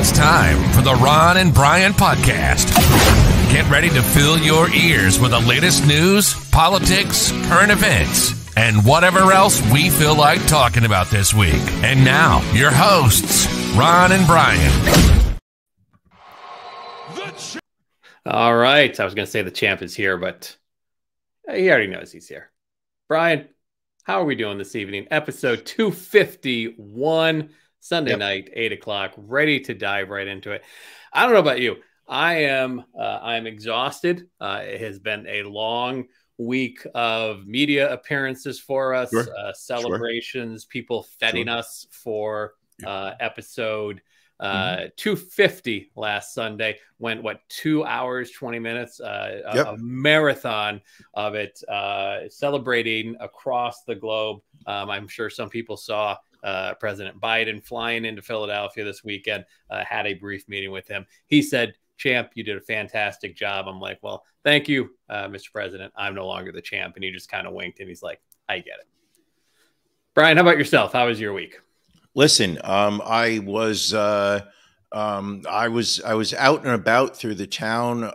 It's time for the Ron and Brian Podcast. Get ready to fill your ears with the latest news, politics, current events, and whatever else we feel like talking about this week. And now, your hosts, Ron and Brian. All right. I was going to say the champ is here, but he already knows he's here. Brian, how are we doing this evening? Episode 251, Sunday night, 8 o'clock, ready to dive right into it. I don't know about you. I'm exhausted. It has been a long week of media appearances for us, celebrations, people feting us for episode 250 last Sunday. Went 2 hours 20 minutes, a marathon of it, celebrating across the globe. I'm sure some people saw President Biden flying into Philadelphia this weekend. Had a brief meeting with him. He said, "Champ, you did a fantastic job." I'm like, "Well, thank you, Mr. President. I'm no longer the champ." And he just kind of winked and he's like, "I get it." Brian, how about yourself? How was your week? Listen, I was out and about through the town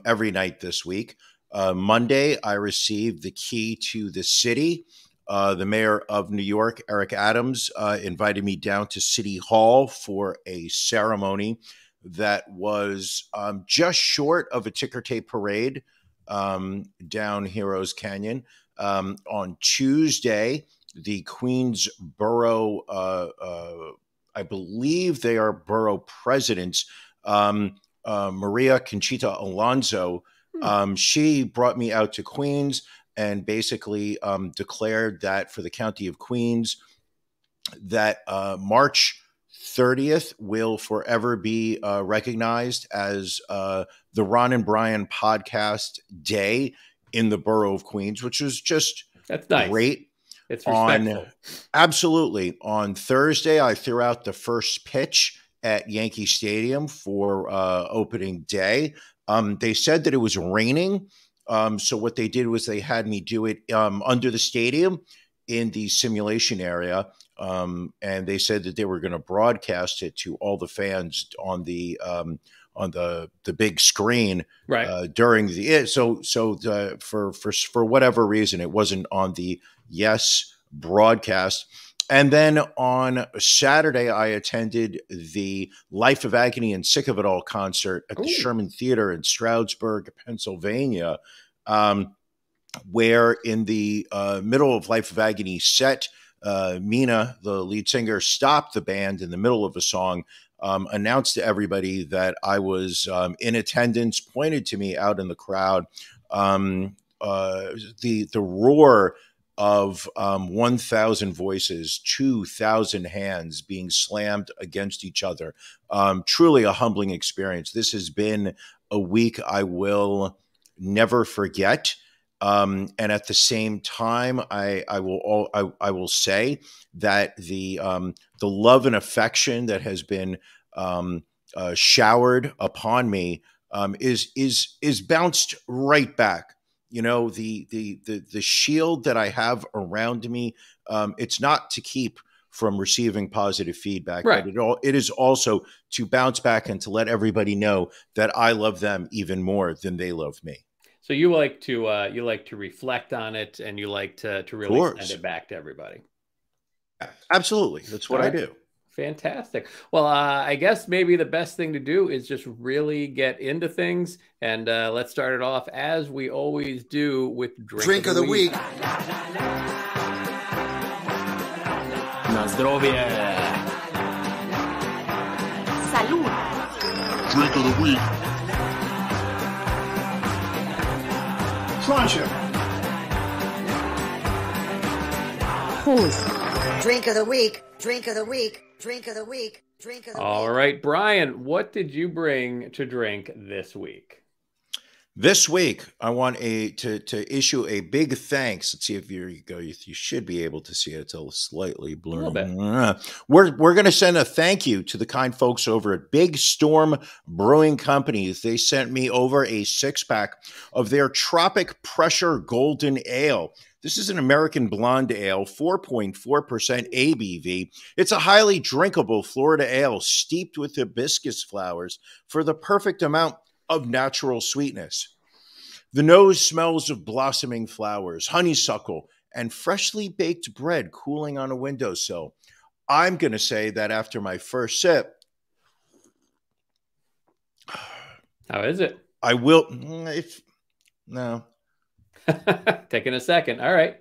every night this week. Monday, I received the key to the city. The mayor of New York, Eric Adams, invited me down to City Hall for a ceremony that was just short of a ticker tape parade down Heroes Canyon. On Tuesday, the Queensborough, I believe they are borough presidents, Maria Conchita Alonso, she brought me out to Queens and basically declared that for the county of Queens, that March 30th will forever be recognized as the Ron and Brian podcast day in the borough of Queens, which is just That's nice. Great. It's respectful. Absolutely. On Thursday, I threw out the first pitch at Yankee Stadium for opening day. They said that it was raining. So what they did was they had me do it under the stadium in the simulation area. And they said that they were going to broadcast it to all the fans on the big screen during the for whatever reason it wasn't on the Yes broadcast. And then on Saturday, I attended the Life of Agony and Sick of It All concert at the Sherman Theater in Stroudsburg, Pennsylvania, where in the middle of Life of Agony set, Mina, the lead singer, stopped the band in the middle of a song, announced to everybody that I was in attendance, pointed to me out in the crowd. The roar of 1,000 voices, 2,000 hands being slammed against each other. Truly a humbling experience. This has been a week I will never forget. And at the same time, I will say that the love and affection that has been showered upon me is bounced right back. You know, the shield that I have around me, it's not to keep from receiving positive feedback, but it is also to bounce back and to let everybody know that I love them even more than they love me. So you like to reflect on it, and you like to really send it back to everybody. Absolutely, that's what I do. Fantastic. Well, I guess maybe the best thing to do is just really get into things. And let's start it off, as we always do, with Drink of the Week. Na zdrowie. Salud. Drink of the Week. Sláinte. Drink of the Week. Drink of the Week. Drink of the Week. Drink of the Week. All right, Brian, what did you bring to drink this week? This week, I want to issue a big thanks. Let's see if you go. You should be able to see it. It's a slightly blurry. We're going to send a thank you to the kind folks over at Big Storm Brewing Companies. They sent me over a 6-pack of their Tropic Pressure Golden Ale. This is an American blonde ale, 4.4% ABV. It's a highly drinkable Florida ale steeped with hibiscus flowers for the perfect amount of natural sweetness. The nose smells of blossoming flowers, honeysuckle, and freshly baked bread cooling on a windowsill. I'm going to say that after my first sip. How is it? I will. No. Taking a second. All right.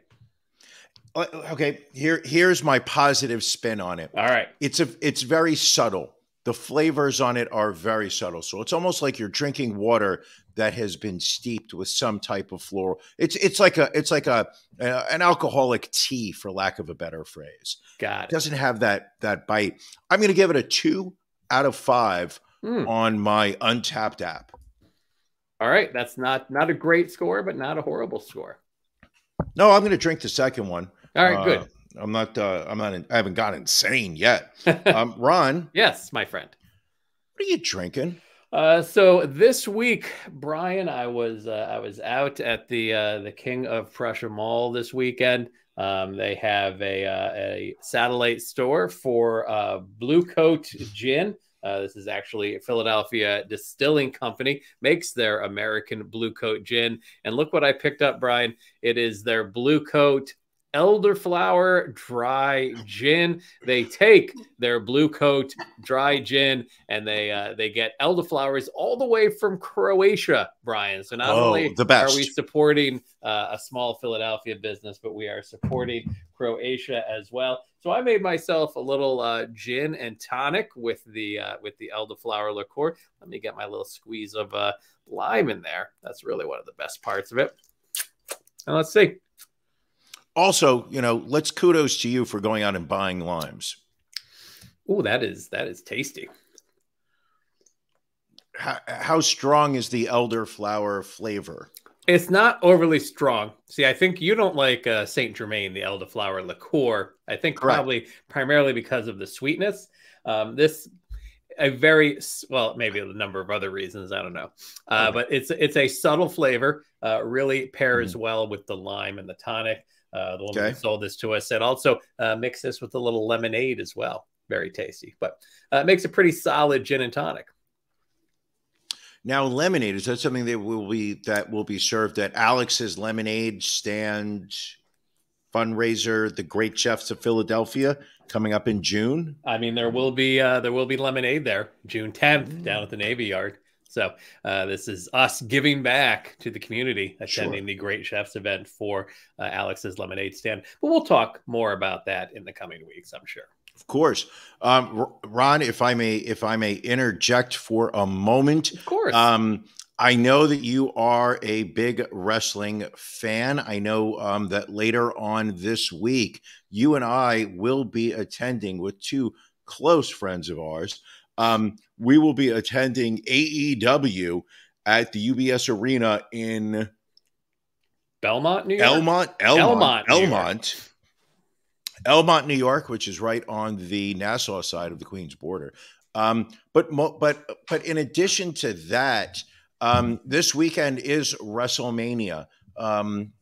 Okay. Here's my positive spin on it. All right. It's very subtle. The flavors on it are very subtle. So it's almost like you're drinking water that has been steeped with some type of floral. It's like an alcoholic tea, for lack of a better phrase. Got it. It doesn't have that bite. I'm going to give it a 2 out of 5 on my Untapped app. All right. That's not a great score, but not a horrible score. No, I'm going to drink the second one. All right, good. I haven't gone insane yet. Ron. Yes, my friend. What are you drinking? So this week, Brian, I was out at the King of Prussia Mall this weekend. They have a satellite store for Blue Coat Gin. This is actually Philadelphia Distilling Company, makes their American Blue Coat Gin. And look what I picked up, Brian. It is their Blue Coat Elderflower Dry Gin. They take their Blue Coat Dry Gin and they get elderflowers all the way from Croatia, Brian. So not only are we supporting a small Philadelphia business, but we are supporting Croatia as well. So I made myself a little gin and tonic with the elderflower liqueur. Let me get my little squeeze of lime in there. That's really one of the best parts of it. And let's see. Also, let's kudos to you for going out and buying limes. Oh, that is tasty. How strong is the elderflower flavor? It's not overly strong. See, I think you don't like Saint Germain, the elderflower liqueur. I think probably primarily because of the sweetness. Maybe a number of other reasons. I don't know. But it's a subtle flavor. Really pairs well with the lime and the tonic. The woman who sold this to us said also mix this with a little lemonade as well. Very tasty, but it makes a pretty solid gin and tonic. Now, lemonade, is that something that will be served at Alex's Lemonade Stand fundraiser, the Great Chefs of Philadelphia, coming up in June? I mean, there will be lemonade there June 10th down at the Navy Yard. So this is us giving back to the community, attending the Great Chefs event for Alex's Lemonade Stand. But we'll talk more about that in the coming weeks, I'm sure. Of course. Ron, if I may interject for a moment. Of course. I know that you are a big wrestling fan. I know that later on this week, you and I will be attending with two close friends of ours. We will be attending AEW at the UBS Arena in Belmont, New York. Elmont, New York, which is right on the Nassau side of the Queens border. But in addition to that, this weekend is WrestleMania.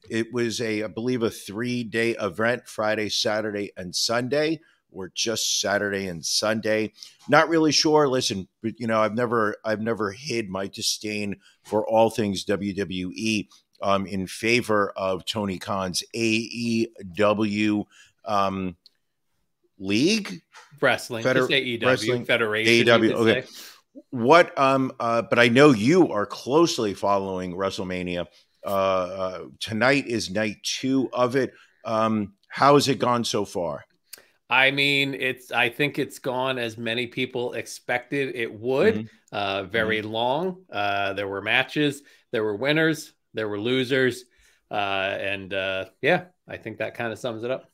It was I believe a 3-day event, Friday, Saturday, and Sunday, or just Saturday and Sunday. Not really sure. Listen, but I've never hid my disdain for all things WWE in favor of Tony Khan's AEW league wrestling, AEW wrestling Federation. AEW. Okay. What? But I know you are closely following WrestleMania. Tonight is night 2 of it. How has it gone so far? I mean, I think it's gone as many people expected it would. Very long. There were matches, there were winners, there were losers. I think that kind of sums it up.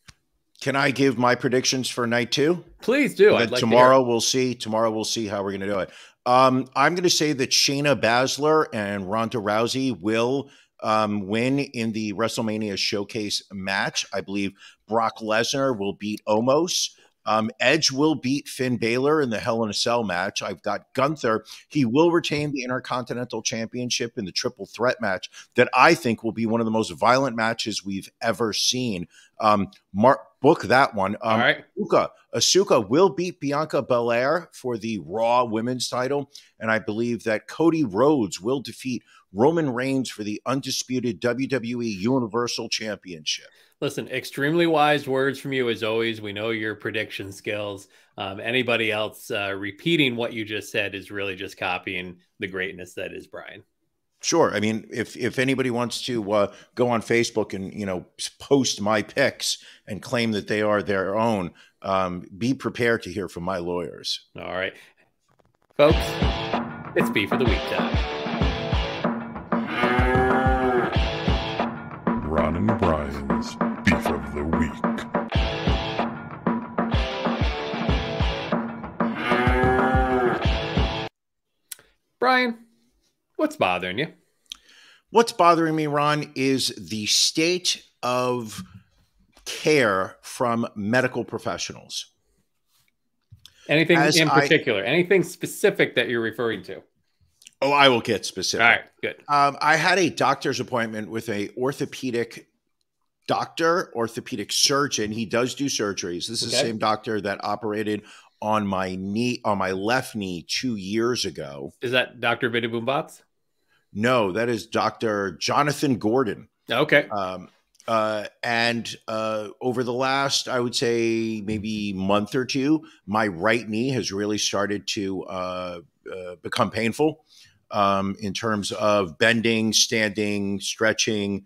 Can I give my predictions for night 2? Please do. I'd like tomorrow we'll see. Tomorrow we'll see how we're going to do it. I'm going to say that Shayna Baszler and Ronda Rousey will win in the WrestleMania Showcase match. I believe Brock Lesnar will beat Omos. Edge will beat Finn Balor in the Hell in a Cell match. I've got Gunther. He will retain the Intercontinental Championship in the triple threat match that I think will be one of the most violent matches we've ever seen. Book that one. All right. Asuka will beat Bianca Belair for the Raw Women's title. And I believe that Cody Rhodes will defeat Roman Reigns for the undisputed WWE Universal Championship. Listen, extremely wise words from you as always. We know your prediction skills. Anybody else repeating what you just said is really just copying the greatness that is Brian. Sure. I mean, if anybody wants to go on Facebook and, post my picks and claim that they are their own, be prepared to hear from my lawyers. All right. Folks, it's Beef of the Week time. Ron and Brian's Beef of the Week. Brian, what's bothering you? What's bothering me, Ron, is the state of care from medical professionals. Anything in particular? Anything specific that you're referring to? Oh, I will get specific. All right, good. I had a doctor's appointment with a orthopedic surgeon. He does do surgeries. This is the same doctor that operated on my left knee 2 years ago. Is that Dr. Vidibumbots? No, that is Dr. Jonathan Gordon. Okay. And over the last, I would say maybe month or two, my right knee has really started to become painful in terms of bending, standing, stretching.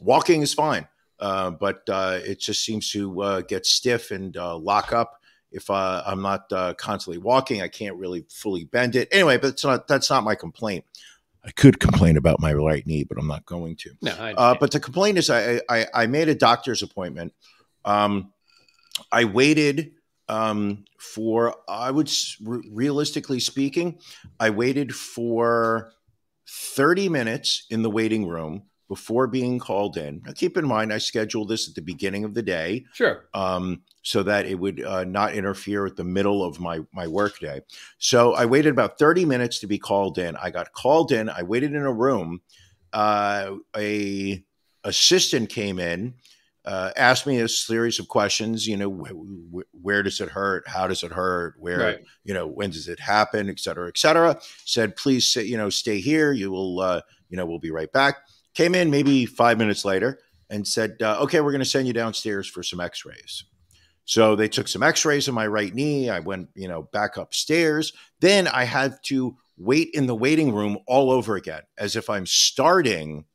Walking is fine, but it just seems to get stiff and lock up. If I'm not constantly walking, I can't really fully bend it. Anyway, but that's not my complaint. I could complain about my right knee, but I'm not going to. No, but the complaint is I made a doctor's appointment. I waited for, realistically speaking, I waited for 30 minutes in the waiting room before being called in. Now, keep in mind, I scheduled this at the beginning of the day. Sure. So that it would not interfere with the middle of my work day. So I waited about 30 minutes to be called in. I got called in. I waited in a room. A assistant came in, asked me a series of questions, where does it hurt? How does it hurt? Where, right. When does it happen, et cetera, et cetera. Said, please, stay here. You will, we'll be right back. Came in maybe 5 minutes later and said, okay, we're going to send you downstairs for some x-rays. So they took some x-rays of my right knee. I went, back upstairs. Then I had to wait in the waiting room all over again, as if I'm starting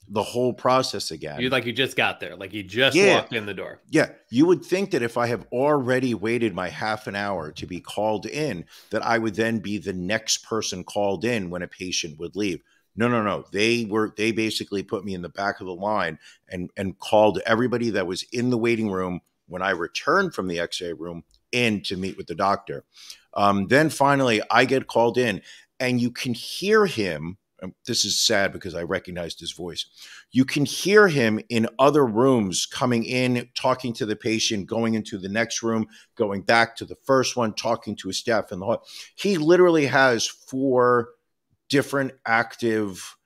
the whole process again. You just got there, like you just walked in the door. Yeah. You would think that if I have already waited my half an hour to be called in, that I would then be the next person called in when a patient would leave. No. They basically put me in the back of the line and called everybody that was in the waiting room when I returned from the x-ray room in to meet with the doctor. Then finally I get called in and you can hear him. This is sad because I recognized his voice. You can hear him in other rooms coming in, talking to the patient, going into the next room, going back to the first one, talking to his staff. He literally has 4 different active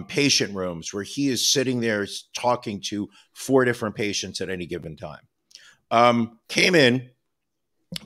patient rooms where he is sitting there talking to 4 different patients at any given time. Came in,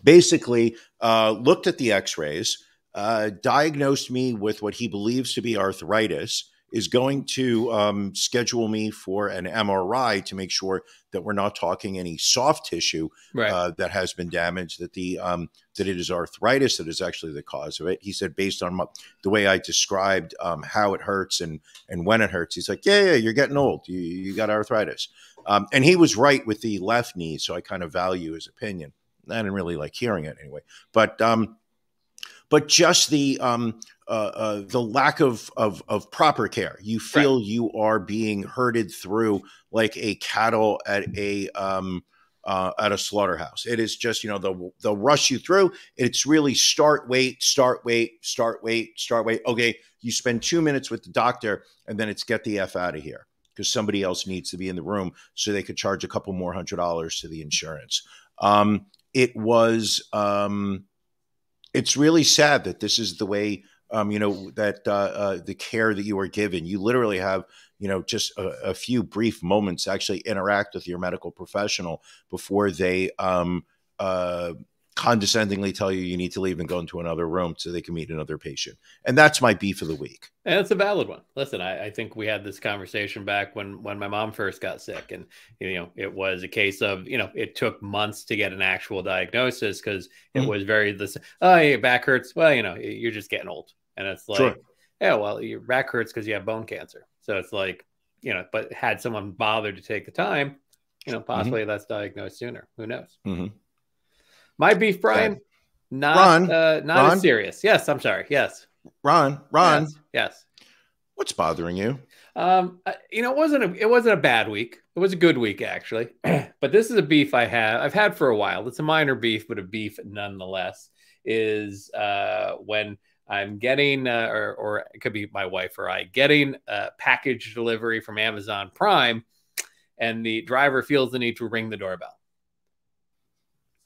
basically looked at the x-rays, diagnosed me with what he believes to be arthritis, is going to schedule me for an MRI to make sure that we're not talking any soft tissue that has been damaged, that it is arthritis that is actually the cause of it. He said, based on the way I described how it hurts and when it hurts, he's like, yeah, you're getting old. You got arthritis. And he was right with the left knee, so I kind of value his opinion. I didn't really like hearing it anyway. But just the lack of proper care. You feel you are being herded through like a cattle at a at a slaughterhouse. It is just, they'll rush you through. It's really start, wait, start, wait, start, wait, start, wait. Okay, you spend 2 minutes with the doctor, and then it's get the F out of here because somebody else needs to be in the room so they could charge a couple more $100 to the insurance. It's really sad that this is the way, the care that you are given. You literally have, just a few brief moments to actually interact with your medical professional before they condescendingly tell you need to leave and go into another room so they can meet another patient. And that's my beef of the week. And it's a valid one. Listen, I think we had this conversation back when my mom first got sick, and it was a case of it took months to get an actual diagnosis because it was very your back hurts. Well, you're just getting old, and it's like, Sure. Yeah, well, your back hurts because you have bone cancer. So it's like, but had someone bothered to take the time, possibly that's diagnosed sooner. Who knows? Mm-hmm. My beef, Brian, not as serious. Yes, I'm sorry. Yes. Ron. Yes. What's bothering you? It wasn't a bad week. It was a good week, actually. But this is a beef I've had for a while. It's a minor beef, but a beef nonetheless. Is when I'm getting, or it could be my wife or I, getting a package delivery from Amazon Prime, and the driver feels the need to ring the doorbell.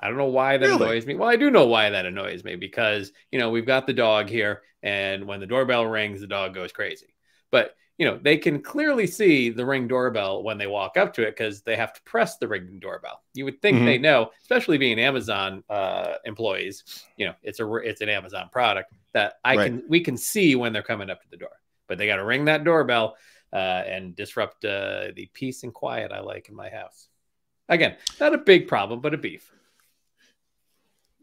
I don't know why that annoys me. Well, I do know why that annoys me because, we've got the dog here, and when the doorbell rings, the dog goes crazy. But, they can clearly see the ring doorbell when they walk up to it because they have to press the ring doorbell. You would think they know, especially being Amazon employees, it's an Amazon product that we can see when they're coming up to the door. But they got to ring that doorbell and disrupt the peace and quiet I like in my house. Again, not a big problem, but a beef.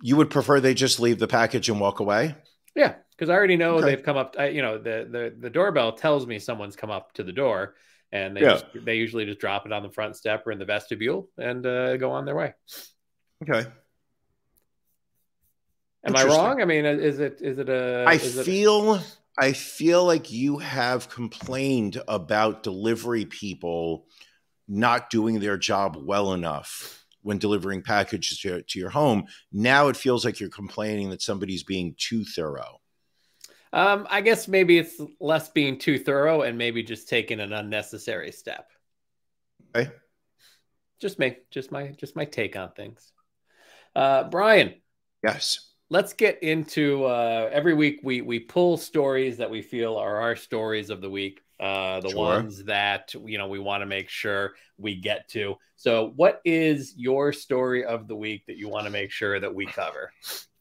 You would prefer they just leave the package and walk away? Yeah, because I already know they've come up. The doorbell tells me someone's come up to the door, and they usually just drop it on the front step or in the vestibule and go on their way. Okay. Am I wrong? I mean, is it a? I feel like you have complained about delivery people not doing their job well enough when delivering packages to your home. Now it feels like you're complaining that somebody's being too thorough. I guess maybe it's less being too thorough and maybe just taking an unnecessary step. Okay. Just my take on things. Brian. Yes. Let's get into every week we pull stories that we feel are our stories of the week. Ones that we want to make sure we get to. So what is your story of the week that you want to make sure that we cover?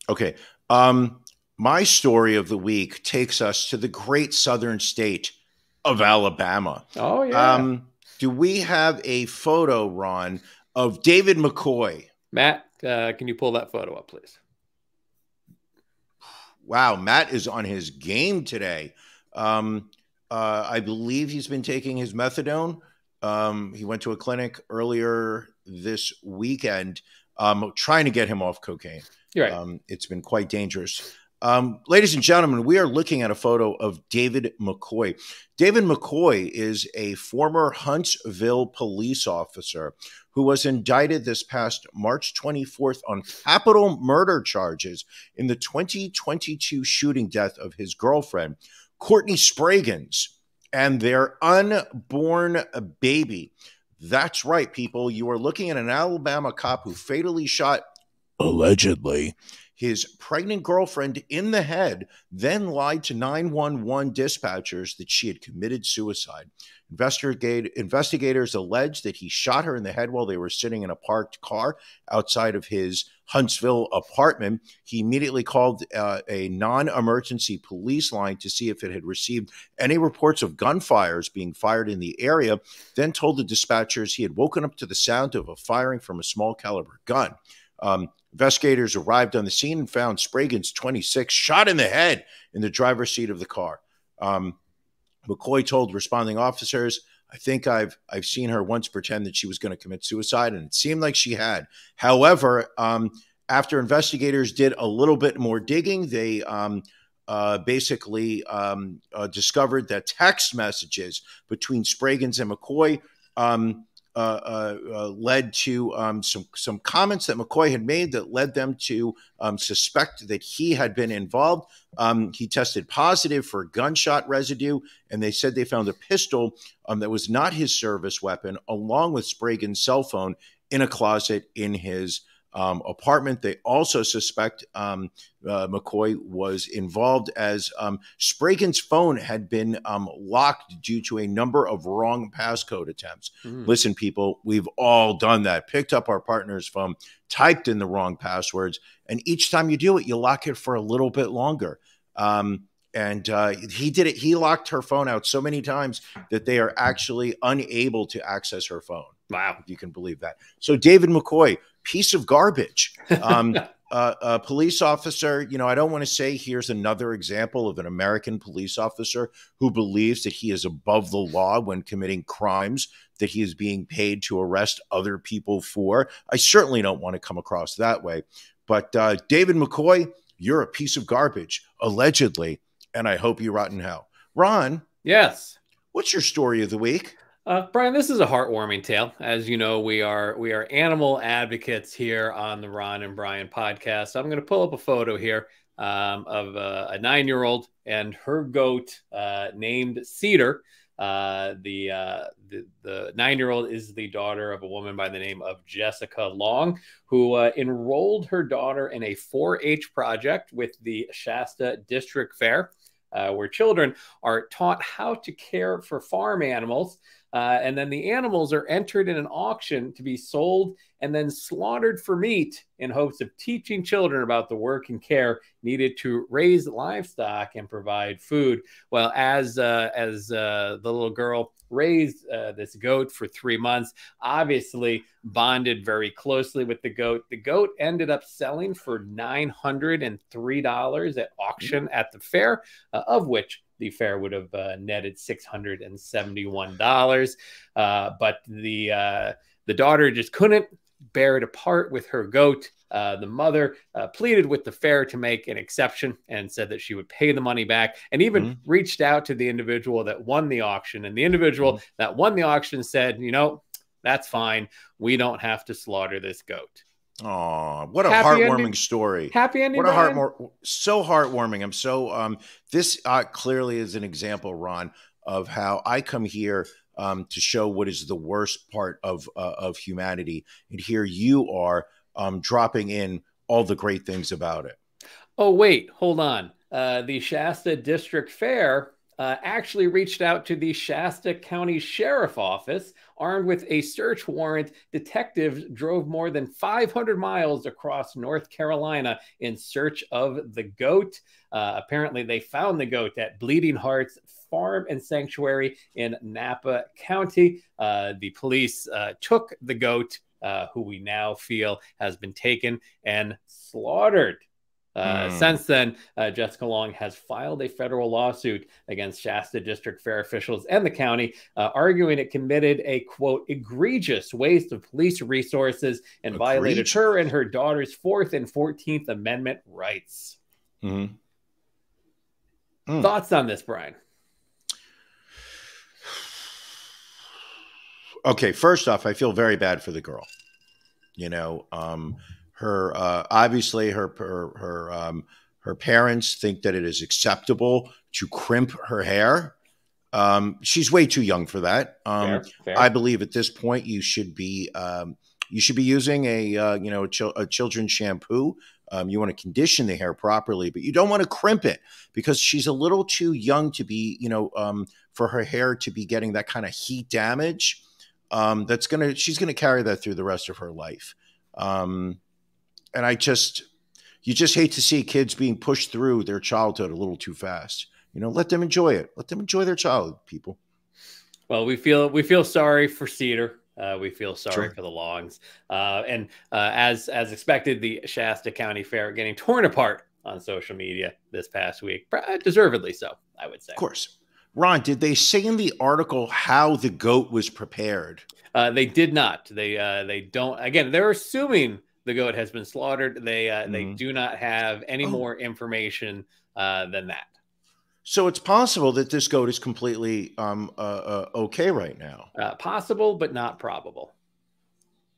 Okay. My story of the week takes us to the great southern state of Alabama. Oh yeah. Do we have a photo, Ron, of David McCoy? Matt, can you pull that photo up, please? Wow, Matt is on his game today. I believe he's been taking his methadone. He went to a clinic earlier this weekend, trying to get him off cocaine. You're right. It's been quite dangerous. Ladies and gentlemen, we are looking at a photo of David McCoy. David McCoy is a former Huntsville police officer who was indicted this past March 24th on capital murder charges in the 2022 shooting death of his girlfriend, Courtney Spraggins, and their unborn baby. That's right, people. You are looking at an Alabama cop who fatally shot, allegedly, his pregnant girlfriend in the head, then lied to 911 dispatchers that she had committed suicide. Investigators allege that he shot her in the head while they were sitting in a parked car outside of his Huntsville apartment. He immediately called a non-emergency police line to see if it had received any reports of gunfires being fired in the area, then told the dispatchers he had woken up to the sound of a firing from a small caliber gun. Investigators arrived on the scene and found Spraggins, 26, shot in the head in the driver's seat of the car. McCoy told responding officers, "I think I've seen her once pretend that she was going to commit suicide, and it seemed like she had." However, after investigators did a little bit more digging, they basically discovered that text messages between Spraggins and McCoy led to some comments that McCoy had made that led them to suspect that he had been involved. He tested positive for gunshot residue, and they said they found a pistol that was not his service weapon, along with Spragan's cell phone in a closet in his apartment. They also suspect McCoy was involved, as Spragan's phone had been locked due to a number of wrong passcode attempts. Listen, people, we've all done that. Picked up our partner's phone, typed in the wrong passwords, and each time you do it, you lock it for a little bit longer. And he did it. He locked her phone out so many times that they are actually unable to access her phone. Wow. If you can believe that. So David McCoy, piece of garbage. A police officer, you know, I don't want to say here's another example of an American police officer who believes that he is above the law when committing crimes that he is being paid to arrest other people for. I certainly don't want to come across that way. But David McCoy, you're a piece of garbage, allegedly, and I hope you rot in hell. Ron. Yes. What's your story of the week? Brian, this is a heartwarming tale. As you know, we are animal advocates here on the Ron and Brian podcast. So I'm going to pull up a photo here of a 9-year-old and her goat named Cedar. The 9-year-old is the daughter of a woman by the name of Jessica Long, who enrolled her daughter in a 4-H project with the Shasta District Fair, where children are taught how to care for farm animals. And then the animals are entered in an auction to be sold and then slaughtered for meat in hopes of teaching children about the work and care needed to raise livestock and provide food. Well, as the little girl raised this goat for 3 months, obviously bonded very closely with the goat. The goat ended up selling for $903 at auction at the fair, of which the fair would have netted $671. But the daughter just couldn't bear to part with her goat. The mother pleaded with the fair to make an exception and said that she would pay the money back, and even reached out to the individual that won the auction. And the individual that won the auction said, you know, that's fine. We don't have to slaughter this goat. Oh, what a Happy heartwarming ending. story. Happy ending. What a Brian? so heartwarming. I'm so, this clearly is an example, Ron, of how I come here to show what is the worst part of humanity. And here you are dropping in all the great things about it. Oh, wait, hold on. The Shasta District Fair actually reached out to the Shasta County Sheriff Office. Armed with a search warrant, detectives drove more than 500 miles across North Carolina in search of the goat. Apparently, they found the goat at Bleeding Hearts Farm and Sanctuary in Napa County. The police took the goat, who we now feel has been taken and slaughtered. Since then, Jessica Long has filed a federal lawsuit against Shasta District Fair officials and the county, arguing it committed a, quote, egregious waste of police resources and violated her and her daughter's 4th and 14th Amendment rights. Thoughts on this, Brian? Okay, first off, I feel very bad for the girl. You know, her obviously her parents think that it is acceptable to crimp her hair. She's way too young for that. Fair. I believe at this point you should be using a children's shampoo. You want to condition the hair properly, but you don't want to crimp it because she's a little too young to be, for her hair to be getting that kind of heat damage. She's gonna carry that through the rest of her life. And you just hate to see kids being pushed through their childhood a little too fast. You know, let them enjoy it. Let them enjoy their childhood, people. Well, we feel sorry for Cedar. We feel sorry for the Longs. And as expected, the Shasta County Fair getting torn apart on social media this past week. Deservedly so, I would say. Of course. Ron, did they say in the article how the goat was prepared? They did not. They don't. Again, they're assuming the goat has been slaughtered. They do not have any more information than that. So it's possible that this goat is completely okay right now. Possible, but not probable.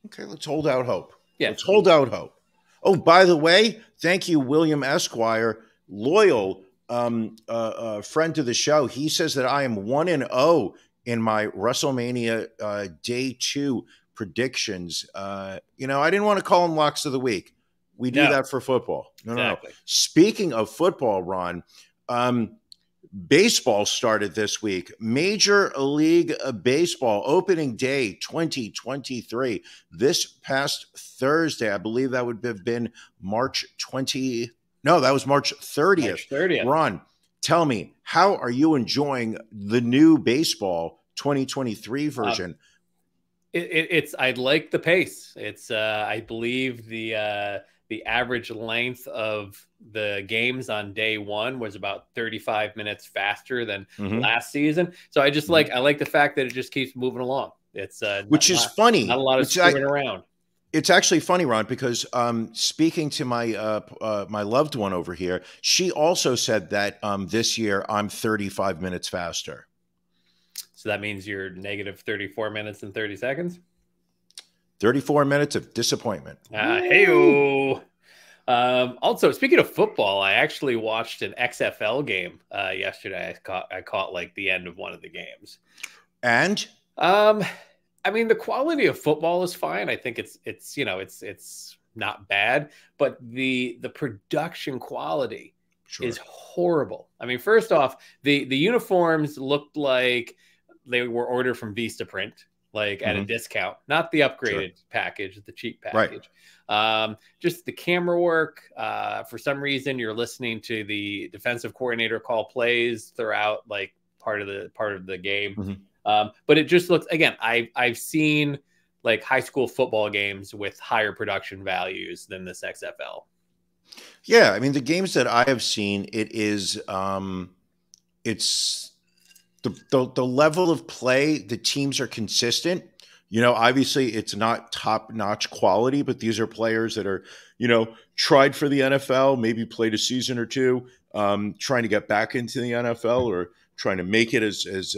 Okay, let's hold out hope. Yes. Let's hold out hope. Oh, by the way, thank you, William Esquire, loyal friend to the show. He says that I am 1-0 in my WrestleMania Day 2 predictions. I didn't want to call them locks of the week. We do that for football. Exactly. No. Speaking of football, Ron, baseball started this week. Major League Baseball opening day 2023. This past Thursday, I believe that would have been March 20. No, that was March 30th. March 30th. Ron, tell me, how are you enjoying the new baseball 2023 version? I like the pace. It's I believe the average length of the games on day one was about 35 minutes faster than last season. So I just I like the fact that it just keeps moving along. It's which is funny. Not a lot of screwing around. It's actually funny, Ron, because speaking to my my loved one over here, she also said that this year I'm 35 minutes faster. So that means you're negative 34 minutes and 30 seconds? 34 minutes of disappointment. Hey-o. Also, speaking of football, I actually watched an XFL game yesterday. I caught like the end of one of the games. And I mean, the quality of football is fine. I think it's not bad, but the production quality is horrible. I mean, first off, the uniforms looked like they were ordered from Vistaprint, like at a discount, not the upgraded package, the cheap package. Just the camera work. For some reason, you're listening to the defensive coordinator call plays throughout, like part of the game. But it just looks, again, I've seen like high school football games with higher production values than this XFL. Yeah, I mean, the games that I have seen, it is it's the level of play. The teams are consistent. Obviously it's not top-notch quality, but these are players that are, tried for the NFL, maybe played a season or two, trying to get back into the NFL or trying to make it as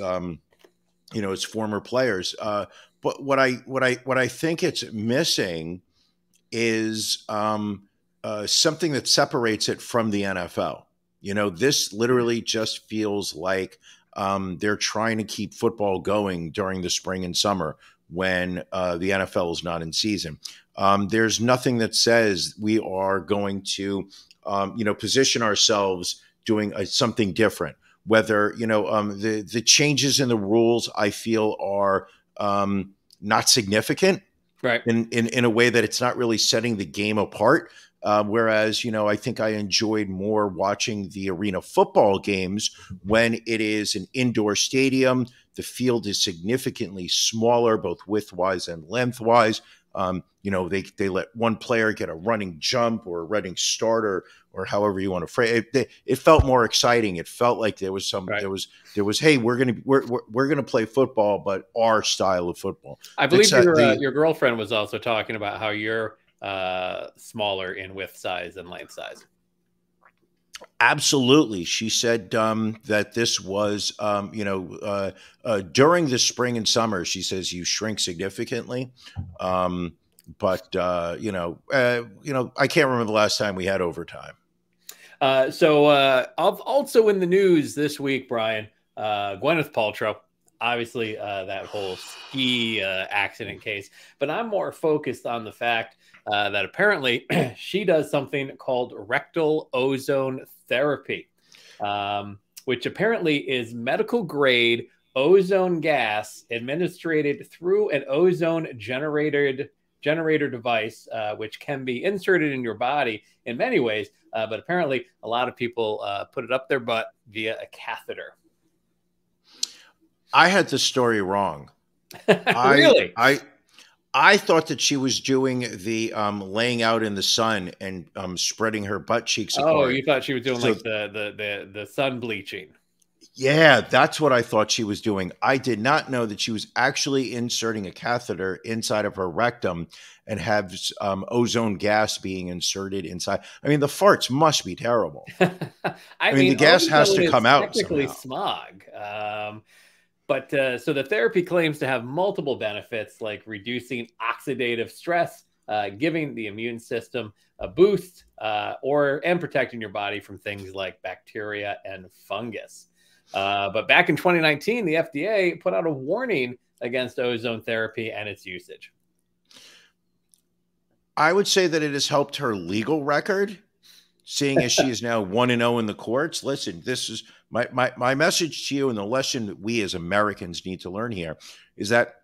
former players. But what I think it's missing is something that separates it from the NFL. This literally just feels like they're trying to keep football going during the spring and summer when the NFL is not in season. There's nothing that says we are going to, position ourselves doing something different. Whether, the changes in the rules, I feel are not significant, right? In a way that it's not really setting the game apart. Whereas, I think I enjoyed more watching the arena football games when it is an indoor stadium. The field is significantly smaller, both width-wise and lengthwise. They let one player get a running jump or a running starter or however you want to phrase it. It felt more exciting. It felt like there was there was hey, we're gonna play football, but our style of football. I believe your girlfriend was also talking about how you're smaller in width size and length size. Absolutely. She said that this was, during the spring and summer, she says you shrink significantly. But I can't remember the last time we had overtime. So also in the news this week, Brian, Gwyneth Paltrow, obviously that whole ski accident case, but I'm more focused on the fact that apparently she does something called rectal ozone therapy, which apparently is medical grade ozone gas administered through an ozone generator device, which can be inserted in your body in many ways. But apparently a lot of people put it up their butt via a catheter. I had the story wrong. Really? I thought that she was doing the laying out in the sun and spreading her butt cheeks apart. Oh, you thought she was doing like the sun bleaching. Yeah, that's what I thought she was doing. I did not know that she was actually inserting a catheter inside of her rectum and have ozone gas being inserted inside. I mean, the farts must be terrible. I mean, the gas has to come out technically somehow. smog. But so the therapy claims to have multiple benefits like reducing oxidative stress, giving the immune system a boost, and protecting your body from things like bacteria and fungus. But back in 2019, the FDA put out a warning against ozone therapy and its usage. I would say that it has helped her legal record, seeing as she is now 1-0 in the courts. Listen, this is my message to you, and the lesson that we as Americans need to learn here is that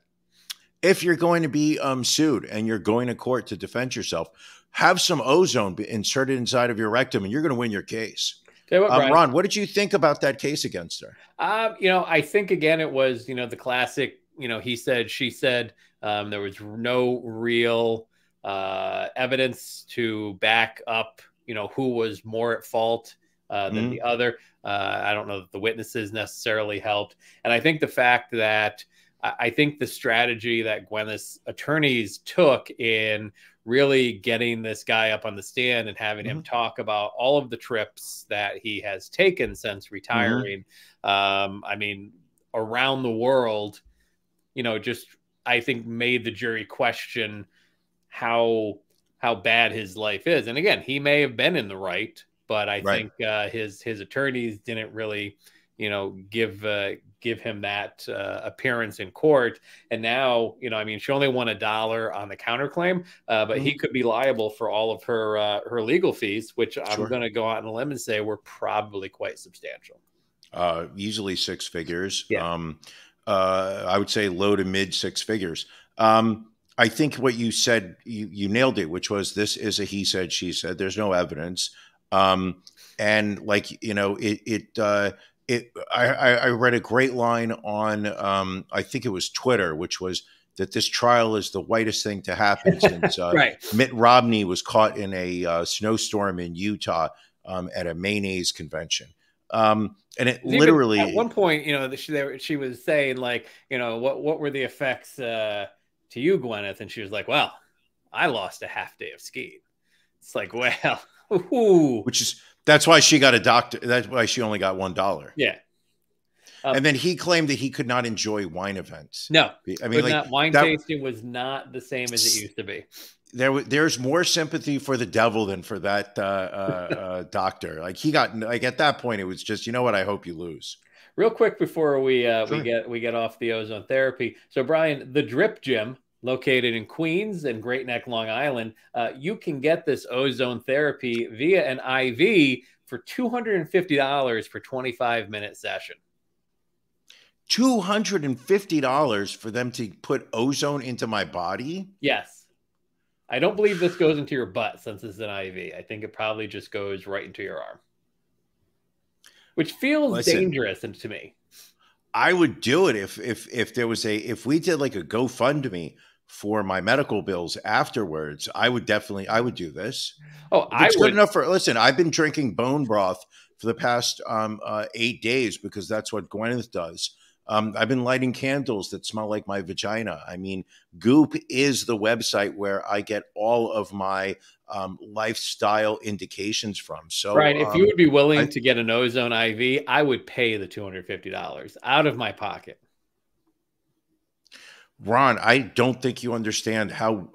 if you're going to be sued and you're going to court to defend yourself, have some ozone inserted inside of your rectum, and you're going to win your case. What, Ron, what did you think about that case against her? I think, again, it was, the classic, he said, she said. There was no real evidence to back up, who was more at fault than the other. I don't know that the witnesses necessarily helped. And I think the fact that I think the strategy that Gwyneth's attorneys took in really getting this guy up on the stand and having him talk about all of the trips that he has taken since retiring, I mean, around the world, just, I think, made the jury question how bad his life is. And again, he may have been in the right, but I think his attorneys didn't really, give him that appearance in court. And now, I mean, she only won $1 on the counterclaim, but he could be liable for all of her legal fees, which I'm going to go out on a limb and say were probably quite substantial. Easily six figures. Yeah. I would say low to mid six figures. I think what you said, you nailed it, which was this is a he said, she said. There's no evidence. And like, I read a great line on, I think it was Twitter, which was that this trial is the whitest thing to happen since Mitt Romney was caught in a snowstorm in Utah at a mayonnaise convention. And it literally at one point, she was saying like, what were the effects to you, Gwyneth? And she was like, well, I lost a half day of skiing. It's like, well, that's why she got a doctor. That's why she only got $1. Yeah. And then he claimed that he could not enjoy wine events. No, I mean, wine tasting was not the same as it used to be. There's more sympathy for the devil than for that doctor. Like he got at that point, it was just, I hope you lose. Real quick before we get off the ozone therapy. So Brian, the Drip Gym, located in Queens and Great Neck, Long Island, you can get this ozone therapy via an IV for $250 for 25-minute session. $250 for them to put ozone into my body? Yes. I don't believe this goes into your butt since it's an IV. I think it probably just goes right into your arm, which feels dangerous to me. I would do it if there was if we did like a GoFundMe for my medical bills afterwards. I would do this. Oh, it's good enough for, listen, I've been drinking bone broth for the past 8 days because that's what Gwyneth does. I've been lighting candles that smell like my vagina. I mean, Goop is the website where I get all of my lifestyle indications from. So, right, if you would be willing to get an ozone IV, I would pay the $250 out of my pocket. Ron, I don't think you understand how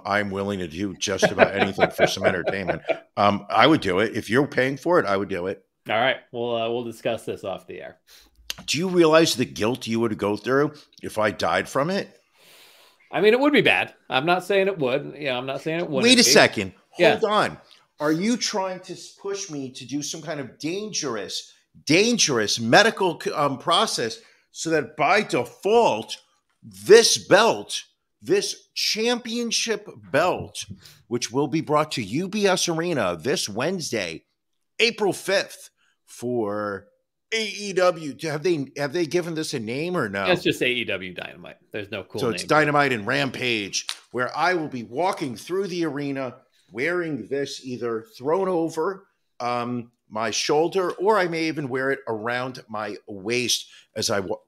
I'm willing to do just about anything for some entertainment. I would do it if you're paying for it. I would do it. All right, we'll discuss this off the air. Do you realize the guilt you would go through if I died from it? I mean, it would be bad. I'm not saying it would. Yeah, I'm not saying it wouldn't. Wait a second. Hold on. Are you trying to push me to do some kind of dangerous medical process so that by default, this belt, this championship belt, which will be brought to UBS Arena this Wednesday, April 5th for AEW. Have they given this a name or no? It's just AEW Dynamite. There's no cool name. So it's Dynamite and Rampage, where I will be walking through the arena wearing this, either thrown over my shoulder, or I may even wear it around my waist as I walk.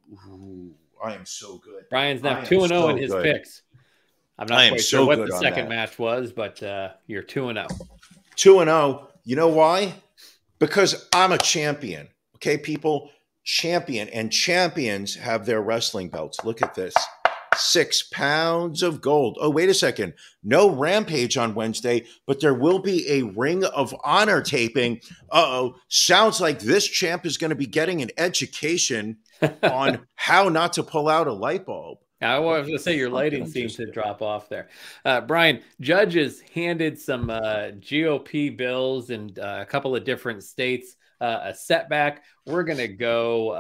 I am so good. Brian's now 2-0 in his picks. I'm not quite sure what the second match was, but you're 2-0. 2-0. You know why? Because I'm a champion. Okay, people? Champion. And champions have their wrestling belts. Look at this. 6 pounds of gold. Oh, wait a second. No Rampage on Wednesday, but there will be a Ring of Honor taping. Uh-oh. Sounds like this champ is going to be getting an education on how not to pull out a light bulb. I was going to say your lighting seems to drop off there. Brian, judges handed some GOP bills in a couple of different states a setback. We're going to go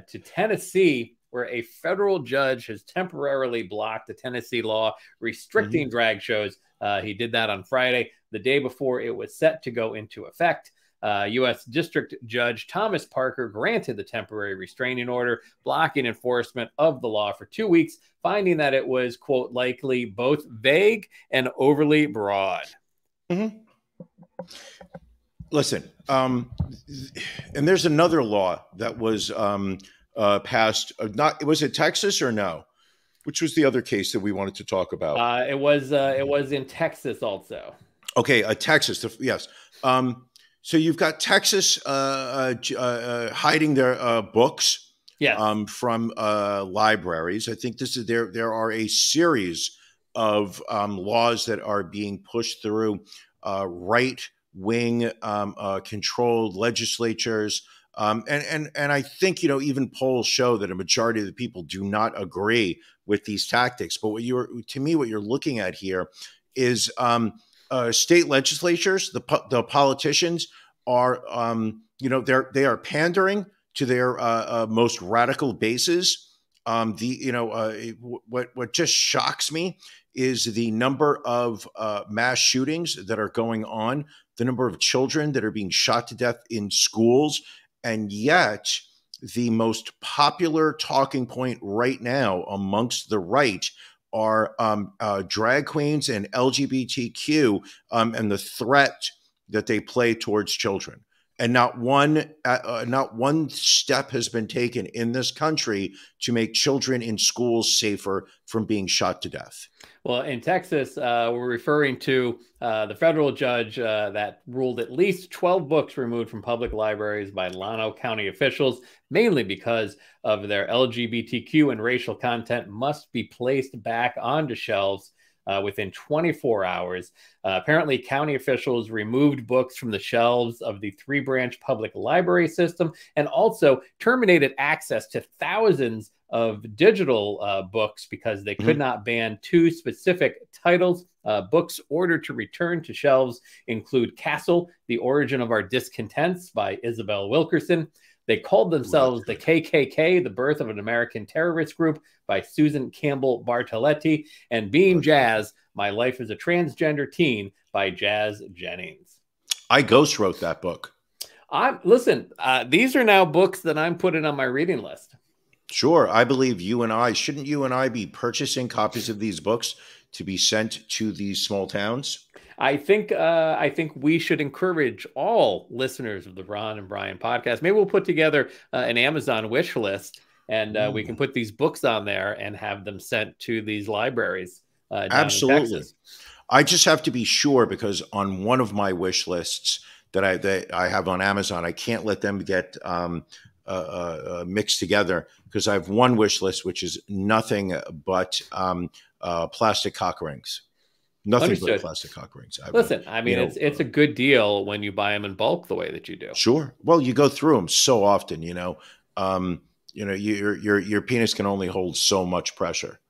to Tennessee, where a federal judge has temporarily blocked the Tennessee law restricting drag shows. He did that on Friday, the day before it was set to go into effect. U.S. District Judge Thomas Parker granted the temporary restraining order, blocking enforcement of the law for 2 weeks, finding that it was, quote, likely both vague and overly broad. Listen, and there's another law that was passed. Was it Texas or no? Which was the other case that we wanted to talk about? It was in Texas also. Okay, Texas. Yes. So you've got Texas hiding their books from libraries. I think there are a series of laws that are being pushed through right-wing controlled legislatures. And I think, even polls show that a majority of the people do not agree with these tactics. But what you're looking at here is state legislatures, the politicians are, they are pandering to their most radical bases. What just shocks me is the number of mass shootings that are going on, the number of children that are being shot to death in schools, and yet the most popular talking point right now amongst the right are drag queens and LGBTQ and the threat that they play towards children. And not one step has been taken in this country to make children in schools safer from being shot to death. Well, in Texas, we're referring to the federal judge that ruled at least 12 books removed from public libraries by Llano County officials, mainly because of their LGBTQ and racial content must be placed back onto shelves within 24 hours. Apparently, county officials removed books from the shelves of the 3-branch public library system and also terminated access to thousands of digital books because they could not ban 2 specific titles. Books ordered to return to shelves include Castle, The Origin of Our Discontents by Isabel Wilkerson. They called themselves the KKK, The Birth of an American Terrorist Group by Susan Campbell Bartoletti, and Being Jazz, My Life as a Transgender Teen by Jazz Jennings. I ghost wrote that book. Listen, these are now books that I'm putting on my reading list. Sure. I believe shouldn't you and I be purchasing copies of these books to be sent to these small towns? I think we should encourage all listeners of the Ron and Brian podcast. Maybe we'll put together an Amazon wish list, and we can put these books on there and have them sent to these libraries. Absolutely. In Texas. I just have to be sure, because on one of my wish lists that I have on Amazon, I can't let them get mixed together, because I have one wish list which is nothing but plastic cock rings. Nothing Understood. but plastic cock rings. Listen, I mean, it's a good deal when you buy them in bulk the way that you do. Sure. Well, you go through them so often, your penis can only hold so much pressure.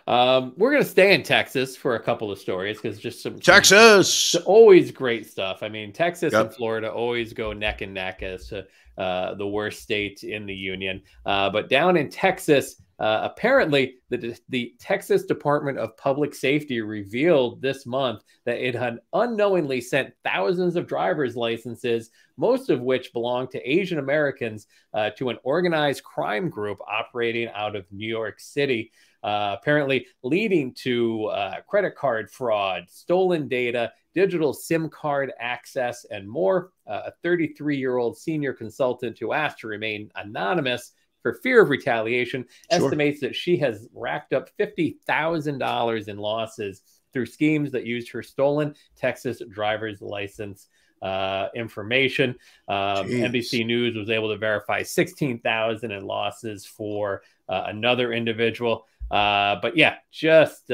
We're going to stay in Texas for a couple of stories, because just Texas, always great stuff. I mean, Texas and Florida always go neck and neck as to the worst state in the union. But down in Texas, Apparently, the Texas Department of Public Safety revealed this month that it had unknowingly sent thousands of driver's licenses, most of which belonged to Asian Americans, to an organized crime group operating out of New York City, apparently leading to credit card fraud, stolen data, digital SIM card access, and more. A 33-year-old senior consultant who asked to remain anonymous for fear of retaliation estimates that she has racked up $50,000 in losses through schemes that used her stolen Texas driver's license information. NBC News was able to verify $16,000 in losses for another individual. But yeah, just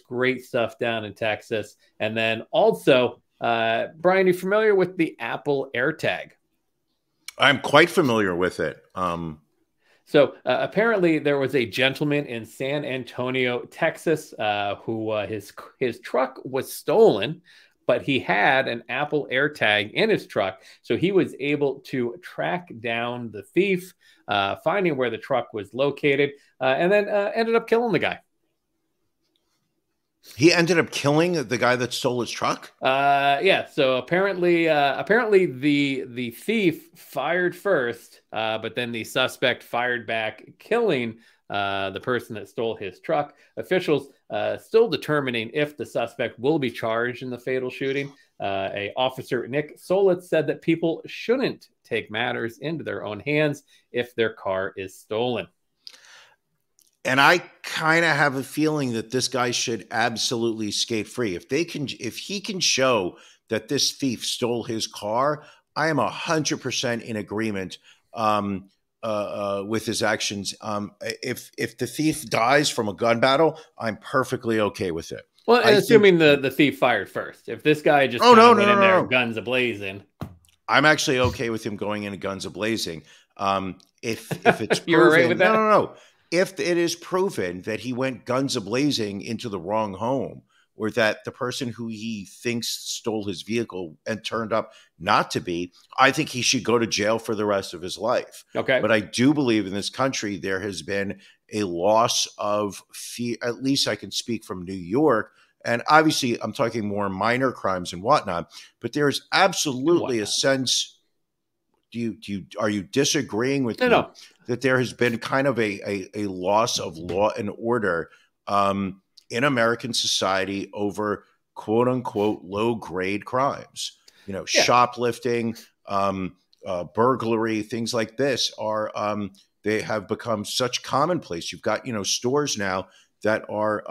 great stuff down in Texas. And then also, Brian, you familiar with the Apple AirTag? I'm quite familiar with it. So apparently there was a gentleman in San Antonio, Texas, who his truck was stolen, but he had an Apple AirTag in his truck. So he was able to track down the thief, finding where the truck was located, and then ended up killing the guy. He ended up killing the guy that stole his truck? Yeah. So apparently the thief fired first, but then the suspect fired back, killing the person that stole his truck. Officials still determining if the suspect will be charged in the fatal shooting. Officer Nick Solitz said that people shouldn't take matters into their own hands if their car is stolen. And I kind of have a feeling that this guy should absolutely skate free. If he can show that this thief stole his car, I am 100% in agreement with his actions. If the thief dies from a gun battle, I'm perfectly okay with it. Well, assuming the thief fired first. If this guy just went in there guns a-blazing. I'm actually okay with him going in guns a-blazing. If it's You're all right with that? No. If it is proven that he went guns a-blazing into the wrong home, or that the person who he thinks stole his vehicle and turned up not to be, I think he should go to jail for the rest of his life. Okay. But I do believe in this country there has been a loss of fear. At least I can speak from New York. And obviously I'm talking more minor crimes and whatnot, but there is absolutely a sense. Are you disagreeing with me that there has been kind of a loss of law and order in American society over quote unquote low grade crimes? Shoplifting, burglary, things like this are they have become such commonplace. You've got stores now that are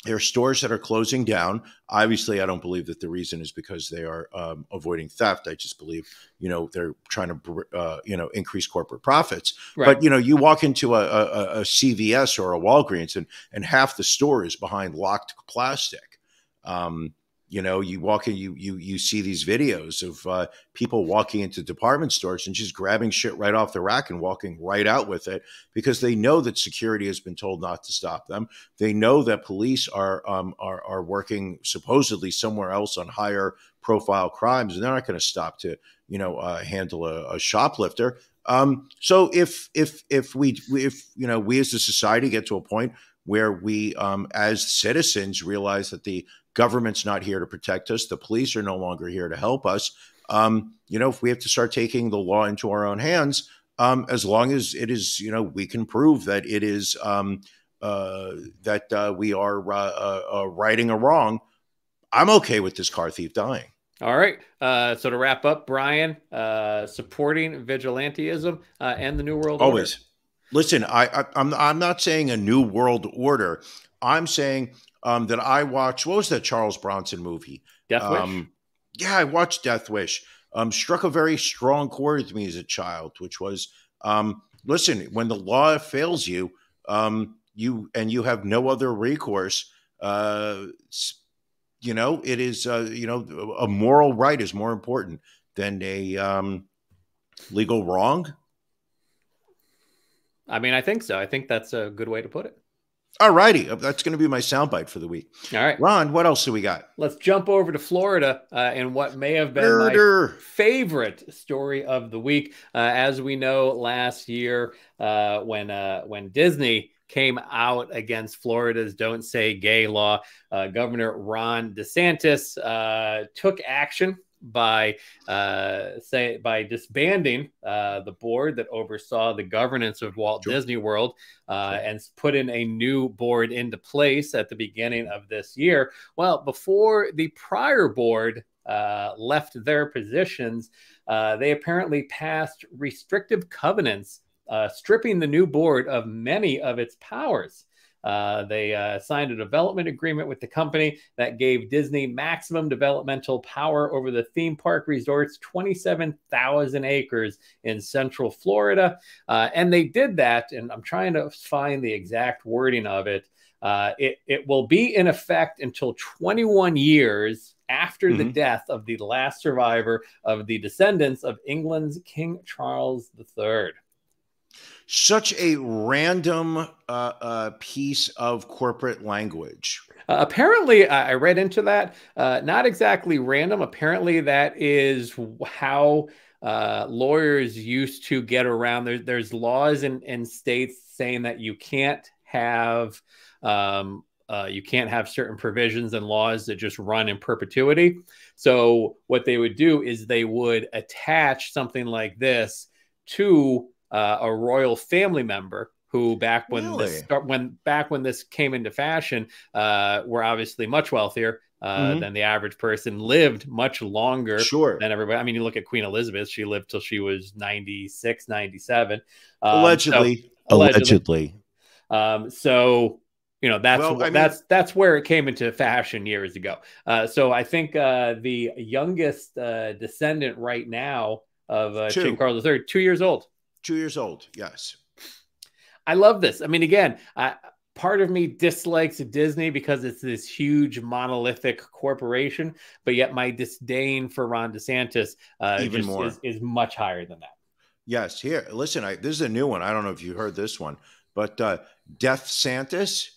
there are stores that are closing down. Obviously, I don't believe that the reason is because they are avoiding theft. I just believe, they're trying to, increase corporate profits. Right. But, you walk into a CVS or a Walgreens and half the store is behind locked plastic. You walk in, you see these videos of people walking into department stores and just grabbing shit right off the rack and walking right out with it because they know that security has been told not to stop them. They know that police are working supposedly somewhere else on higher profile crimes, and they're not going to stop to handle a shoplifter. So if we as a society get to a point where we as citizens realize that the government's not here to protect us, the police are no longer here to help us, if we have to start taking the law into our own hands, as long as it is, we can prove that it is that we are righting a wrong, I'm okay with this car thief dying. All right. So to wrap up, Brian, supporting vigilantism and the New World Order. Always. Listen, I'm not saying a new world order. I'm saying that I watched, what was that Charles Bronson movie? Death Wish? Yeah, I watched Death Wish. Struck a very strong chord with me as a child, which was, listen, when the law fails you, you have no other recourse, it is, a moral right is more important than a legal wrong. I mean, I think so. I think that's a good way to put it. All righty. That's going to be my soundbite for the week. All right. Ron, what else do we got? Let's jump over to Florida and what may have been Murder. my favorite story of the week. As we know, last year when Disney came out against Florida's Don't Say Gay law, Governor Ron DeSantis took action by disbanding the board that oversaw the governance of Walt Disney World and put in a new board into place at the beginning of this year. Well, before the prior board left their positions, they apparently passed restrictive covenants, stripping the new board of many of its powers. They signed a development agreement with the company that gave Disney maximum developmental power over the theme park resort's 27,000 acres in Central Florida. And they did that, and I'm trying to find the exact wording of it. It will be in effect until 21 years after the death of the last survivor of the descendants of England's King Charles III. Such a random piece of corporate language. Apparently, I read into that. Not exactly random. Apparently, that is how lawyers used to get around. There's laws in states saying that you can't have certain provisions and laws that just run in perpetuity. So what they would do is they would attach something like this to a royal family member who back when this came into fashion were obviously much wealthier than the average person, lived much longer than everybody. I mean, you look at Queen Elizabeth, she lived till she was 96, 97. Allegedly. So, you know, that's where it came into fashion years ago. So I think the youngest descendant right now of King Carlos III, 2 years old. 2 years old, yes. I love this. I mean, again, part of me dislikes Disney because it's this huge monolithic corporation, but yet my disdain for Ron DeSantis is much higher than that. Yes, here, listen, this is a new one. I don't know if you heard this one, but Death Santis.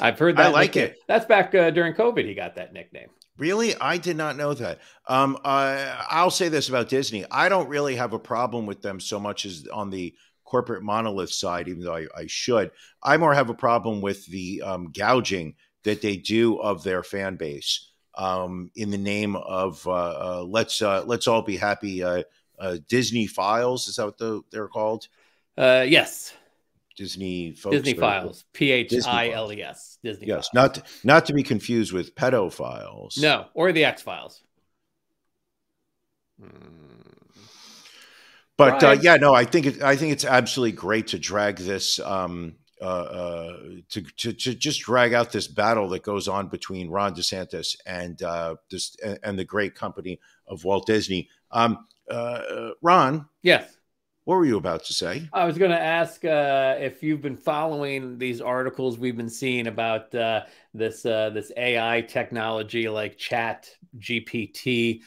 I've heard that. I like it. That's back during COVID. He got that nickname. Really? I did not know that. I'll say this about Disney. I don't really have a problem with them so much as on the corporate monolith side, even though I should. I more have a problem with the gouging that they do of their fan base in the name of let's all be happy. Disney Files, is that what they're called? Yes. Disney folks. Disney Files. P-H-I-L-E-S. Disney Yes, Files. Not to be confused with pedophiles. No, or the X-Files. But yeah, no, I think it's absolutely great to drag this to just drag out this battle that goes on between Ron DeSantis and the great company of Walt Disney. Ron, yes. What were you about to say? I was going to ask if you've been following these articles we've been seeing about this AI technology like Chat GPT.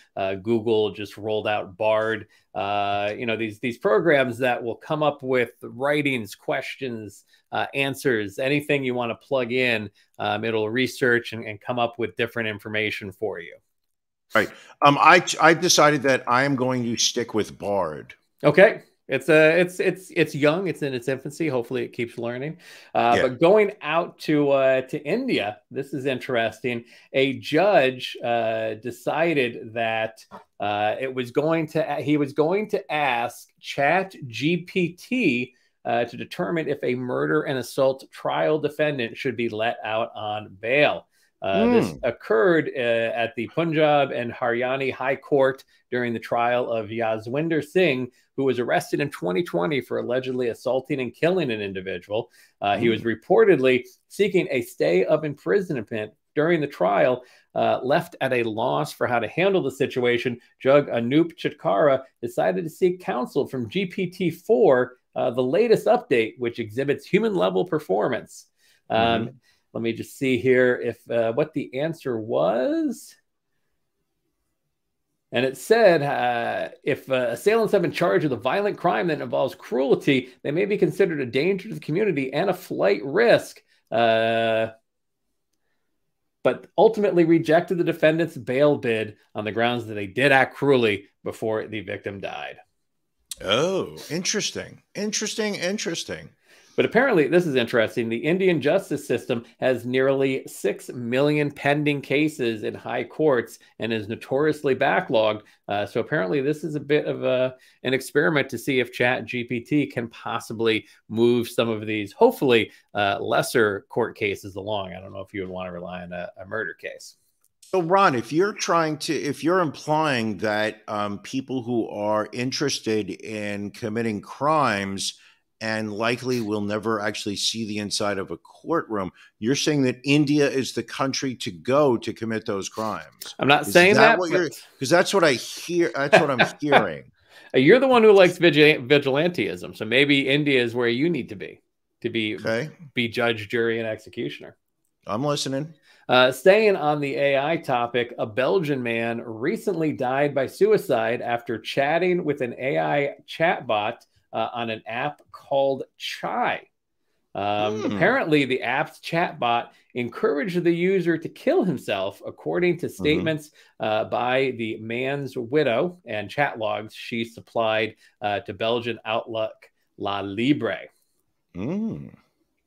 Google just rolled out Bard. These programs that will come up with writings, questions, answers, anything you want to plug in. It'll research and come up with different information for you. Right. I've decided that I am going to stick with Bard. Okay. It's young. It's in its infancy. Hopefully it keeps learning. But going out to India, this is interesting. A judge decided that he was going to ask Chat GPT to determine if a murder and assault trial defendant should be let out on bail. This occurred at the Punjab and Haryana High Court during the trial of Yaswinder Singh, who was arrested in 2020 for allegedly assaulting and killing an individual. He was reportedly seeking a stay of imprisonment during the trial. Left at a loss for how to handle the situation, Judge Anup Chitkara decided to seek counsel from GPT-4, the latest update, which exhibits human-level performance. Let me just see here if what the answer was. And it said if assailants have been charged with a violent crime that involves cruelty, they may be considered a danger to the community and a flight risk. But ultimately rejected the defendant's bail bid on the grounds that they did act cruelly before the victim died. Oh, interesting. Interesting. But apparently, this is interesting. The Indian justice system has nearly 6 million pending cases in high courts and is notoriously backlogged. So apparently, this is a bit of an experiment to see if ChatGPT can possibly move some of these, hopefully, lesser court cases along. I don't know if you would want to rely on a murder case. So, Ron, if you're implying that people who are interested in committing crimes and likely will never actually see the inside of a courtroom, you're saying that India is the country to go to commit those crimes. I'm not saying that, because that's what I hear. That's what I'm hearing. You're the one who likes vigilantism, so maybe India is where you need to be judge, jury, and executioner. I'm listening. Staying on the AI topic, a Belgian man recently died by suicide after chatting with an AI chatbot on an app called Chai. Apparently, the app's chatbot encouraged the user to kill himself, according to statements by the man's widow and chat logs she supplied to Belgian outlet La Libre.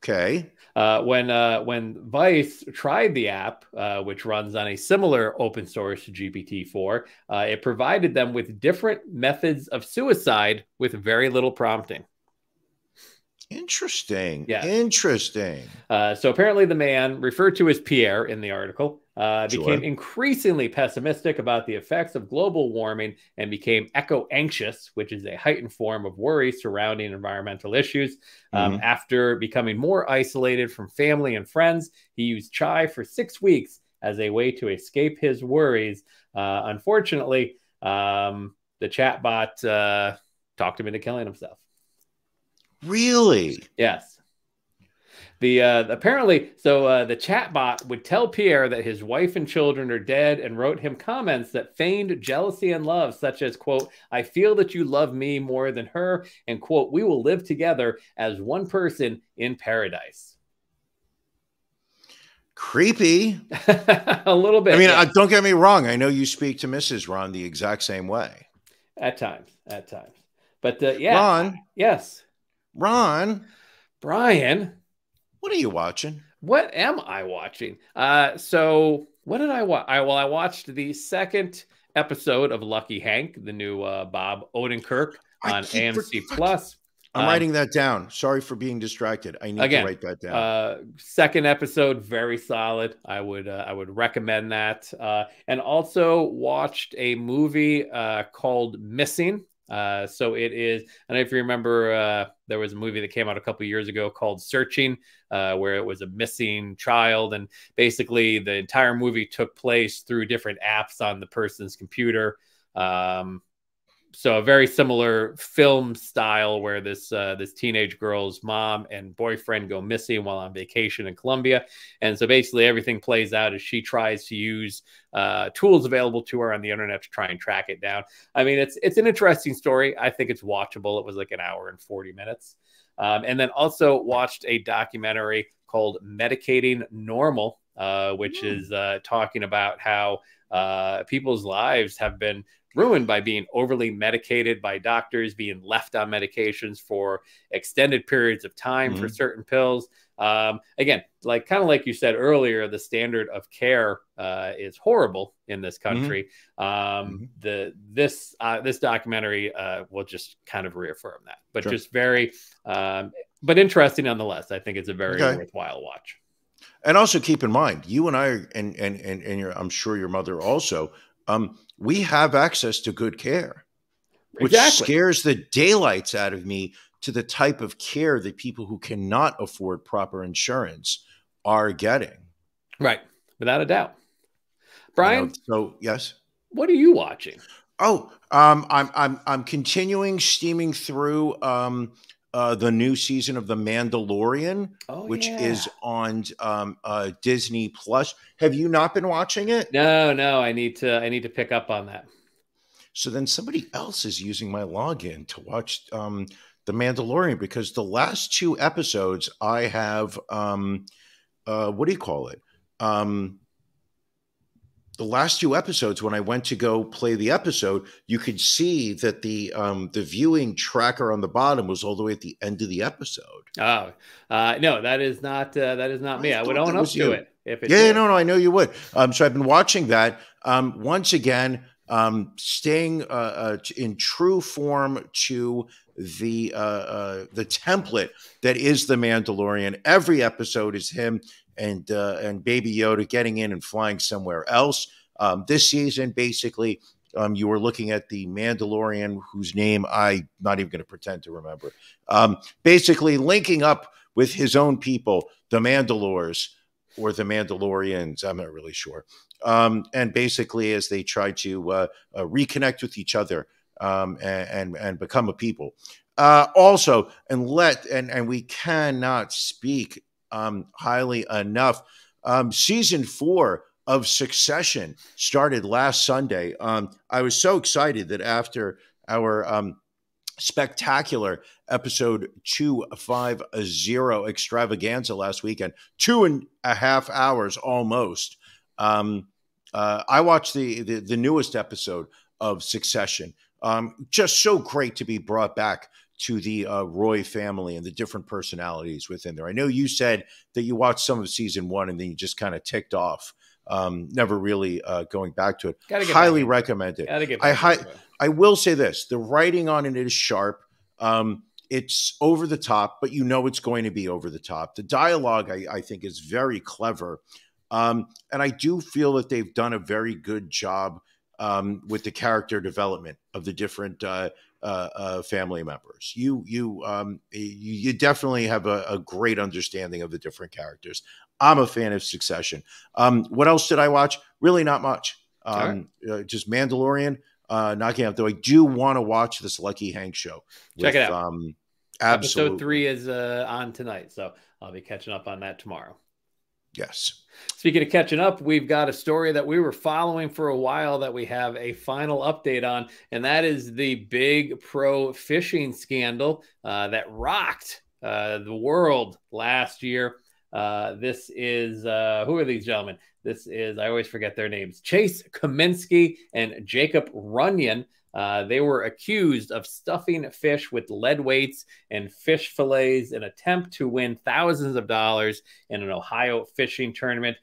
Okay. When Vice tried the app, which runs on a similar open source GPT-4, it provided them with different methods of suicide with very little prompting. Interesting. Yeah. Interesting. So apparently the man, referred to as Pierre in the article, became increasingly pessimistic about the effects of global warming and became eco-anxious, which is a heightened form of worry surrounding environmental issues. After becoming more isolated from family and friends, he used Chai for 6 weeks as a way to escape his worries. Unfortunately, the chatbot talked him into killing himself. Really? Yes. Apparently, the chatbot would tell Pierre that his wife and children are dead and wrote him comments that feigned jealousy and love, such as, quote, "I feel that you love me more than her," and, quote, "We will live together as one person in paradise." Creepy. A little bit. I mean, don't get me wrong. I know you speak to Mrs. Ron the exact same way. At times. But Ron. Yes. Ron. Brian. What are you watching? What am I watching? So what did I watch? I watched the second episode of Lucky Hank, the new Bob Odenkirk on AMC Plus. I'm writing that down. Sorry for being distracted. I need to write that down. Second episode, very solid. I would recommend that. And also watched a movie called Missing. So it is, I don't know if you remember, there was a movie that came out a couple of years ago called Searching, where it was a missing child. And basically the entire movie took place through different apps on the person's computer. So a very similar film style where this teenage girl's mom and boyfriend go missing while on vacation in Colombia. And so basically everything plays out as she tries to use tools available to her on the internet to try and track it down. I mean, it's an interesting story. I think it's watchable. It was like an hour and 40 minutes. And then also watched a documentary called Medicating Normal, which is talking about how people's lives have been ruined by being overly medicated by doctors, being left on medications for extended periods of time for certain pills. Again, kind of like you said earlier, the standard of care is horrible in this country. This documentary will just kind of reaffirm that, but just very, but interesting nonetheless. I think it's a very worthwhile watch. And also keep in mind, you and I, and I'm sure your mother also, we have access to good care, which scares the daylights out of me to the type of care that people who cannot afford proper insurance are getting. Right. Without a doubt. Brian. So yes. What are you watching? Oh, I'm continuing steaming through the new season of The Mandalorian, which is on Disney Plus. Have you not been watching it? No, I need to pick up on that. So then somebody else is using my login to watch The Mandalorian, because the last 2 episodes I have, what do you call it? The last 2 episodes, when I went to go play the episode, you could see that the viewing tracker on the bottom was all the way at the end of the episode. Oh, no, that is not me. I would thought own that up was to you. it if it. Yeah, no, I know you would. So I've been watching that. Once again, staying in true form to the template that is The Mandalorian. Every episode is him and Baby Yoda getting in and flying somewhere else. This season, basically, you were looking at the Mandalorian, whose name I'm not even going to pretend to remember. Basically, linking up with his own people, the Mandalores or the Mandalorians. I'm not really sure. And basically, as they try to reconnect with each other and become a people. Also, and we cannot speak highly enough. Season 4 of Succession started last Sunday. I was so excited that after our spectacular episode 250 extravaganza last weekend, 2.5 hours almost, I watched the newest episode of Succession. Just so great to be brought back to the Roy family and the different personalities within there. I know you said that you watched some of season 1 and then you just kind of ticked off, never really going back to it. Highly recommend it. I will say this: the writing on it is sharp. It's over the top, but you know it's going to be over the top. The dialogue, I think, is very clever. And I do feel that they've done a very good job with the character development of the different family members. You definitely have a great understanding of the different characters. I'm a fan of Succession. What else did I watch? Really not much. Just Mandalorian, knocking out. Though I do want to watch this Lucky Hank show. Check it out. Absolutely. Episode 3 is on tonight, so I'll be catching up on that tomorrow. Yes. Speaking of catching up, we've got a story that we were following for a while that we have a final update on, and that is the big pro fishing scandal that rocked the world last year. This is, who are these gentlemen? This is, I always forget their names, Chase Cominsky and Jacob Runyon. They were accused of stuffing fish with lead weights and fish fillets in an attempt to win thousands of dollars in an Ohio fishing tournament.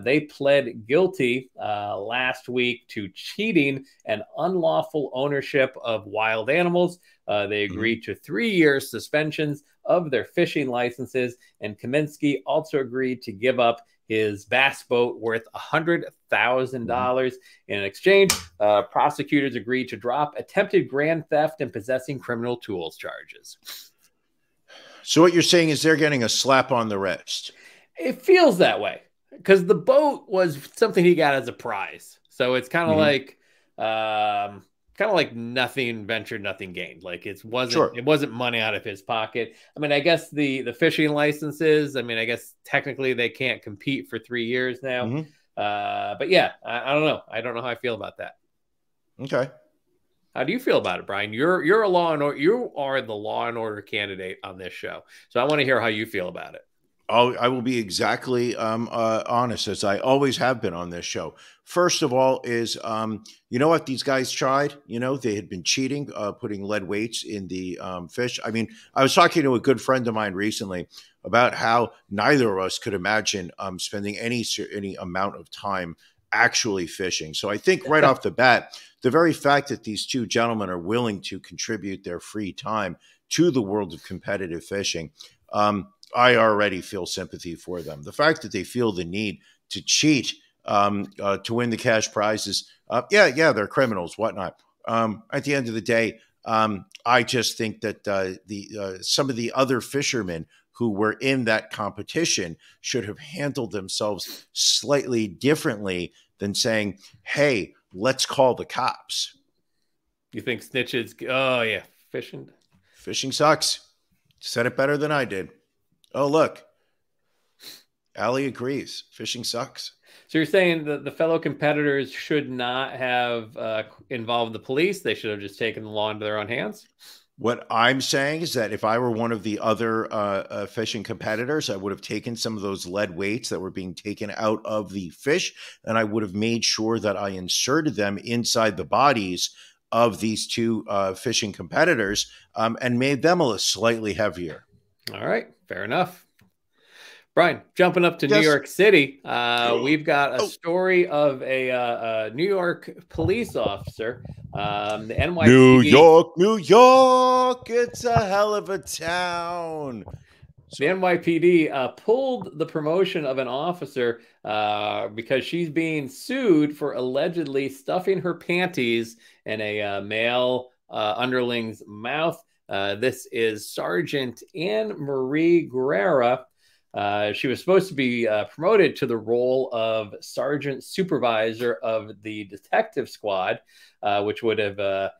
They pled guilty last week to cheating and unlawful ownership of wild animals. They agreed to 3-year suspensions of their fishing licenses, and Cominsky also agreed to give up his bass boat worth $100,000. In exchange, prosecutors agreed to drop attempted grand theft and possessing criminal tools charges. So what you're saying is they're getting a slap on the wrist. It feels that way because the boat was something he got as a prize. So it's kind of like nothing ventured, nothing gained. Like it wasn't money out of his pocket. I mean, I guess the fishing licenses, I mean, I guess technically they can't compete for 3 years now. But yeah, I don't know. I don't know how I feel about that. Okay. How do you feel about it, Brian? You're a law and order. You are the law and order candidate on this show. So I want to hear how you feel about it. I will be exactly honest, as I always have been on this show. First of all is, you know what these guys tried? You know, they had been cheating, putting lead weights in the fish. I mean, I was talking to a good friend of mine recently about how neither of us could imagine spending any amount of time actually fishing. So I think right off the bat, the very fact that these two gentlemen are willing to contribute their free time to the world of competitive fishing, I already feel sympathy for them. The fact that they feel the need to cheat to win the cash prizes, they're criminals, whatnot. At the end of the day, I just think that some of the other fishermen who were in that competition should have handled themselves slightly differently than saying, hey, let's call the cops. You think snitches? Oh, yeah. Fishing sucks. Said it better than I did. Oh, look. Allie agrees. Fishing sucks. So you're saying that the fellow competitors should not have involved the police? They should have just taken the law into their own hands? What I'm saying is that if I were one of the other fishing competitors, I would have taken some of those lead weights that were being taken out of the fish, and I would have made sure that I inserted them inside the bodies of these two fishing competitors and made them a slightly heavier. All right, fair enough. Brian, jumping up to New Yes. York City, we've got a story of a New York police officer. The NYPD. New York, it's a hell of a town. The NYPD pulled the promotion of an officer because she's being sued for allegedly stuffing her panties in a male underling's mouth. This is Sergeant Anne Marie Guerrera. She was supposed to be promoted to the role of Sergeant Supervisor of the Detective Squad, which would have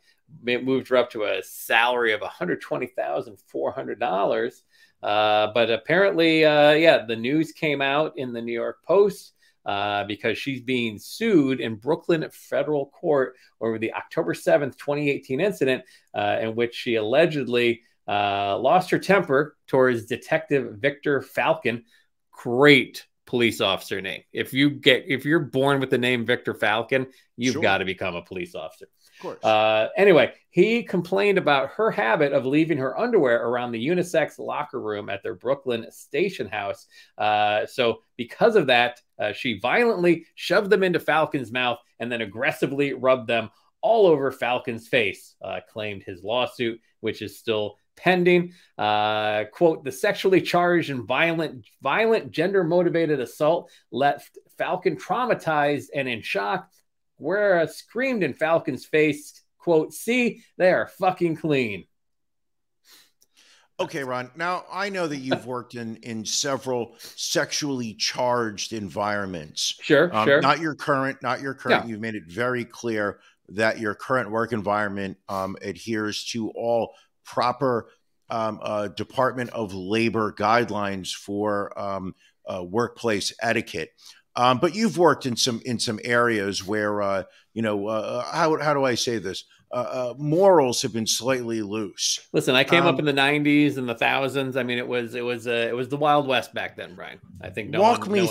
moved her up to a salary of $120,400. But apparently, the news came out in the New York Post because she's being sued in Brooklyn federal court over the October 7th, 2018 incident in which she allegedly lost her temper towards Detective Victor Falcon. Great police officer name. If you're born with the name Victor Falcon, you've got to become a police officer. Of course. Anyway, he complained about her habit of leaving her underwear around the unisex locker room at their Brooklyn station house. So because of that, she violently shoved them into Falcon's mouth and then aggressively rubbed them all over Falcon's face, claimed his lawsuit, which is still pending. Quote, the sexually charged and violent gender-motivated assault left Falcon traumatized and in shock. Guerrera screamed in Falcon's face, quote, see, they are fucking clean. Okay, Ron. Now, I know that you've worked in several sexually charged environments. Sure. Not your current. No. You've made it very clear that your current work environment adheres to all proper Department of Labor guidelines for workplace etiquette. But you've worked in some areas where how do I say this? Morals have been slightly loose. Listen, I came up in the 90s and the thousands. I mean, it was the Wild West back then, Brian. I think walk me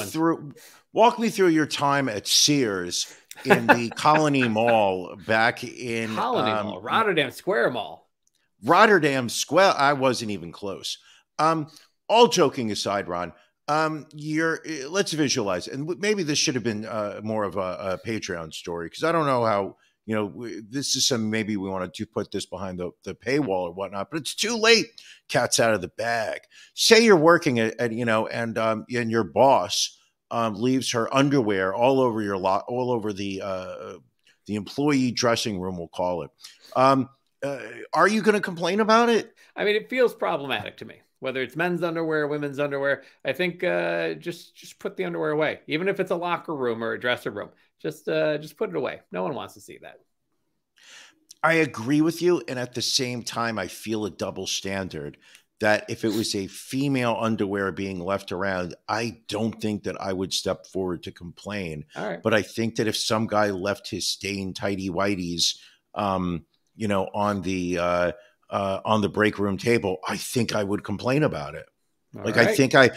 through your time at Sears in the Colony Mall back in Mall, Rotterdam Square Mall. Rotterdam Square. I wasn't even close. All joking aside, Ron. Let's visualize, and maybe this should have been more of a Patreon story, because I don't know how, this is maybe we want to put this behind the paywall or whatnot, but it's too late. Cat's out of the bag. Say you're working and your boss leaves her underwear all over all over the employee dressing room, we'll call it. Are you going to complain about it? I mean, it feels problematic to me. Whether it's men's underwear, women's underwear, I think just put the underwear away. Even if it's a locker room or a dresser room, just put it away. No one wants to see that. I agree with you, and at the same time, I feel a double standard. That if it was a female underwear being left around, I don't think that I would step forward to complain. All right. But I think that if some guy left his stained tighty whities, on the break room table, I think I would complain about it. Right. I think I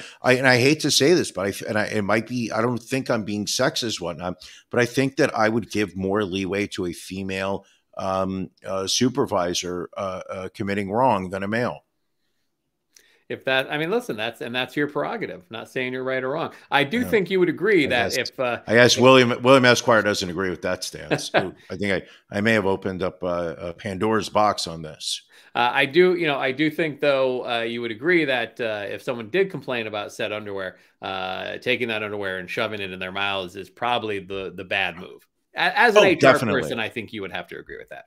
hate to say this, but it might be, I don't think I'm being sexist, whatnot, but I think that I would give more leeway to a female supervisor committing wrong than a male. Listen, that's your prerogative. I'm not saying you're right or wrong. I do think you would agree I guess William Esquire doesn't agree with that stance. I think I may have opened up a Pandora's box on this. I do think though you would agree that if someone did complain about said underwear, taking that underwear and shoving it in their mouths is probably the bad move. As an HR definitely. person, I think you would have to agree with that.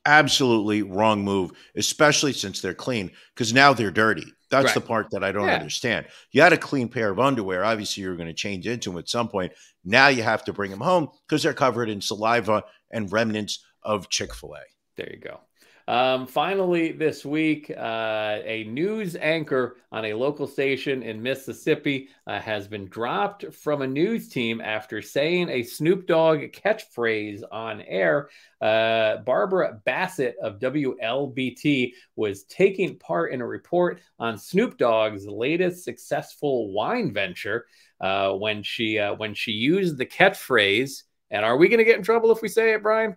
Absolutely wrong move, especially since they're clean, because now they're dirty. That's right. The part that I don't understand. You had a clean pair of underwear. Obviously, you're going to change into them at some point. Now you have to bring them home because they're covered in saliva and remnants of Chick-fil-A. There you go. Finally, this week, a news anchor on a local station in Mississippi has been dropped from a news team after saying a Snoop Dogg catchphrase on air. Barbara Bassett of WLBT was taking part in a report on Snoop Dogg's latest successful wine venture when she used the catchphrase. And are we going to get in trouble if we say it, Brian?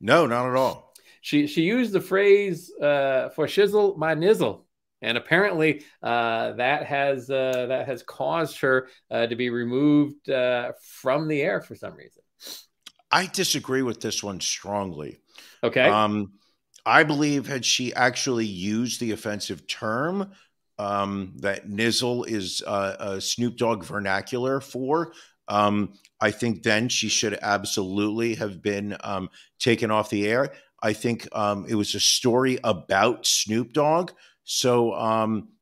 No, not at all. She used the phrase for shizzle my nizzle, and apparently that has caused her to be removed from the air for some reason. I disagree with this one strongly. Okay. I believe had she actually used the offensive term that nizzle is a Snoop Dogg vernacular for, I think then she should absolutely have been taken off the air. I think it was a story about Snoop Dogg. So,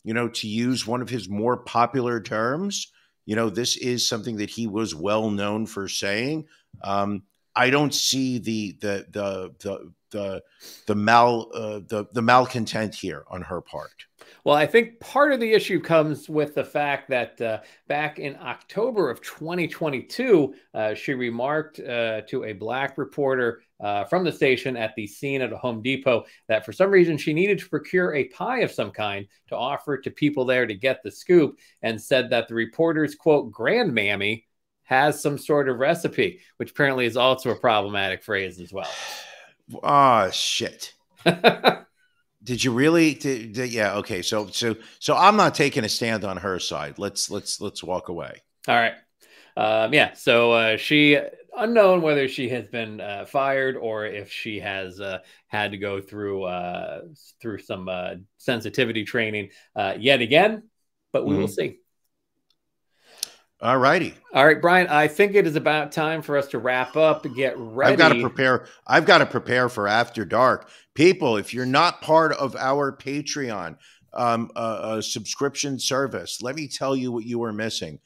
to use one of his more popular terms, this is something that he was well known for saying. I don't see the malcontent here on her part. Well, I think part of the issue comes with the fact that back in October of 2022, she remarked to a black reporter from the station at the scene at a Home Depot that for some reason she needed to procure a pie of some kind to offer to people there to get the scoop, and said that the reporter's, quote, grandmammy has some sort of recipe, which apparently is also a problematic phrase as well. Ah, shit. Did you really? Yeah. Okay. So I'm not taking a stand on her side. Let's walk away. All right. Yeah. So she, unknown whether she has been fired or if she has had to go through some sensitivity training yet again, but we will see. All righty. All right, Brian, I think it is about time for us to wrap up and get ready. I've got to prepare for After Dark. People, if you're not part of our Patreon subscription service, let me tell you what you are missing.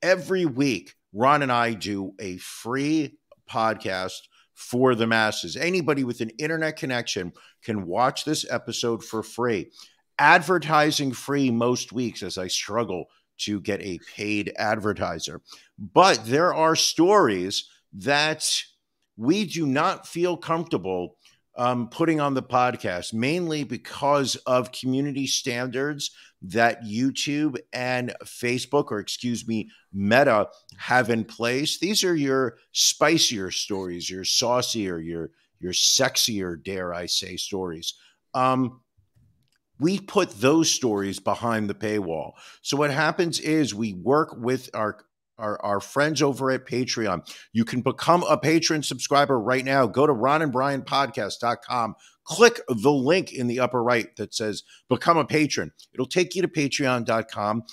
Every week, Ron and I do a free podcast for the masses. Anybody with an internet connection can watch this episode for free. Advertising free most weeks as I struggle to get a paid advertiser. But there are stories that we do not feel comfortable putting on the podcast, mainly because of community standards that YouTube and Facebook, or excuse me, Meta have in place. These are your spicier stories, your saucier, your sexier, dare I say, stories. We put those stories behind the paywall. So what happens is we work with our friends over at Patreon. You can become a patron subscriber right now. Go to ronandbrianpodcast.com. Click the link in the upper right that says become a patron. It'll take you to patreon.com.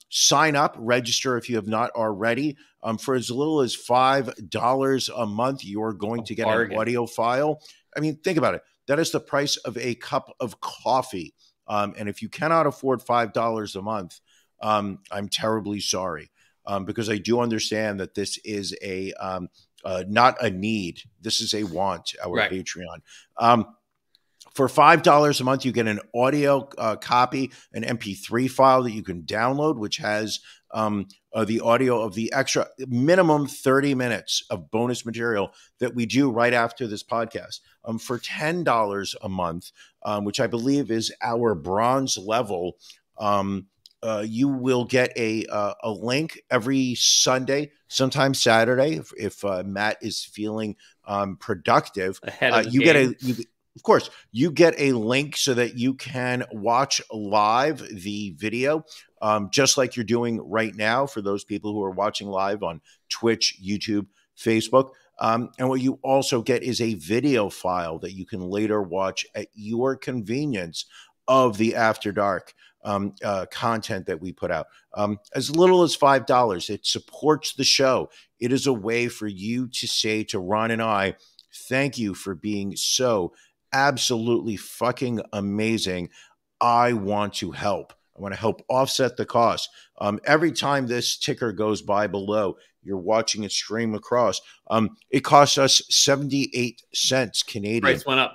Sign up, register if you have not already. For as little as $5 a month, you're going to get an audio file. I mean, think about it. That is the price of a cup of coffee. And if you cannot afford $5 a month, I'm terribly sorry, because I do understand that this is not a need. This is a want, our right. Patreon. For $5 a month, you get an audio copy, an MP3 file that you can download, which has the audio of the extra minimum 30 minutes of bonus material that we do right after this podcast. For $10 a month, which I believe is our bronze level, you will get a link every Sunday, sometimes Saturday, if Matt is feeling productive. Ahead of the you game. Of course, you get a link so that you can watch live the video, just like you're doing right now for those people who are watching live on Twitch, YouTube, Facebook. And what you also get is a video file that you can later watch at your convenience of the After Dark content that we put out. As little as $5. It supports the show. It is a way for you to say to Ron and I, thank you for being so absolutely fucking amazing. I want to help. I want to help offset the cost. Every time this ticker goes by below, you're watching it stream across. It costs us 78 cents Canadian. Price went up.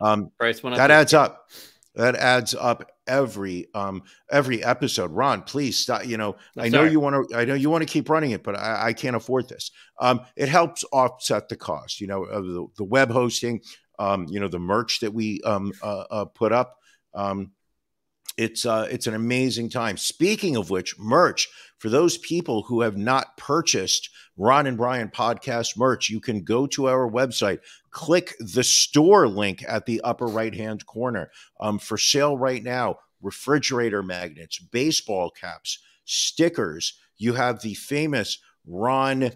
That adds up. That adds up every episode. Ron, please stop. I know you want to keep running it, but I can't afford this. It helps offset the cost, of the web hosting, the merch that we put up. It's an amazing time. Speaking of which, merch, for those people who have not purchased Ron and Brian podcast merch, you can go to our website, click the store link at the upper right-hand corner. For sale right now, refrigerator magnets, baseball caps, stickers. You have the famous Ron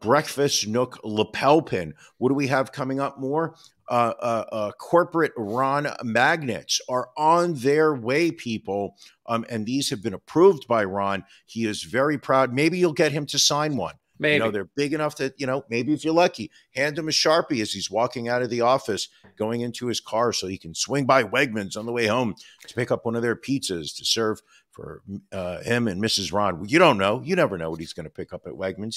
Breakfast Nook lapel pin. What do we have coming up more? Corporate Ron magnets are on their way, people. And these have been approved by Ron. He is very proud. Maybe you'll get him to sign one. Maybe. They're big enough that, maybe if you're lucky, hand him a Sharpie as he's walking out of the office, going into his car so he can swing by Wegmans on the way home to pick up one of their pizzas to serve for him and Mrs. Ron. You don't know. You never know what he's going to pick up at Wegmans.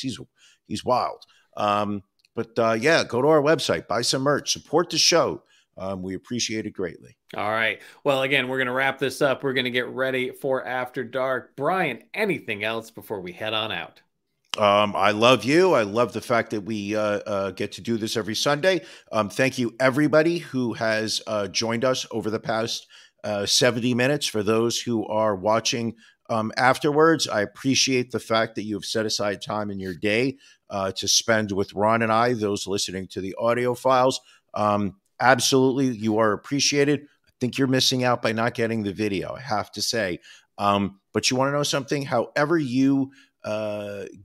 He's wild. But go to our website, buy some merch, support the show. We appreciate it greatly. All right. Well, again, we're going to wrap this up. We're going to get ready for After Dark. Brian, anything else before we head on out? I love you. I love the fact that we get to do this every Sunday. Thank you, everybody who has joined us over the past 70 minutes. For those who are watching afterwards, I appreciate the fact that you have set aside time in your day to spend with Ron and I, those listening to the audio files. Absolutely, you are appreciated. I think you're missing out by not getting the video, I have to say. But you want to know something? However you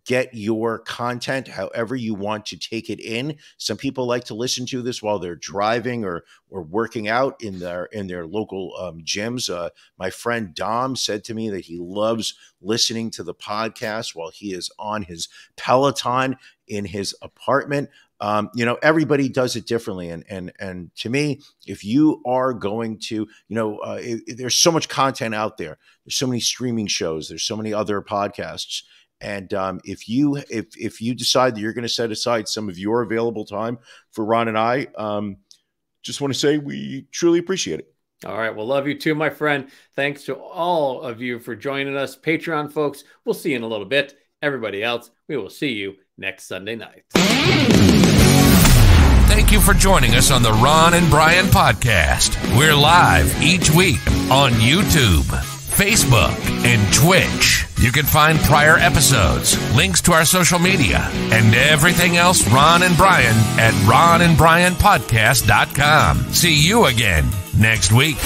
get your content, however you want to take it in. Some people like to listen to this while they're driving or working out in their local gyms. My friend Dom said to me that he loves listening to the podcast while he is on his Peloton in his apartment. Everybody does it differently. And to me, if you are going to, there's so much content out there. There's so many streaming shows. There's so many other podcasts. And if you decide that you're going to set aside some of your available time for Ron and I, just want to say we truly appreciate it. All right. Well, love you too, my friend. Thanks to all of you for joining us. Patreon folks, we'll see you in a little bit. Everybody else, we will see you next Sunday night. Thank you for joining us on the Ron and Brian podcast. We're live each week on YouTube, Facebook, and Twitch. You can find prior episodes, links to our social media, and everything else Ron and Brian at ronandbrianpodcast.com. See you again next week.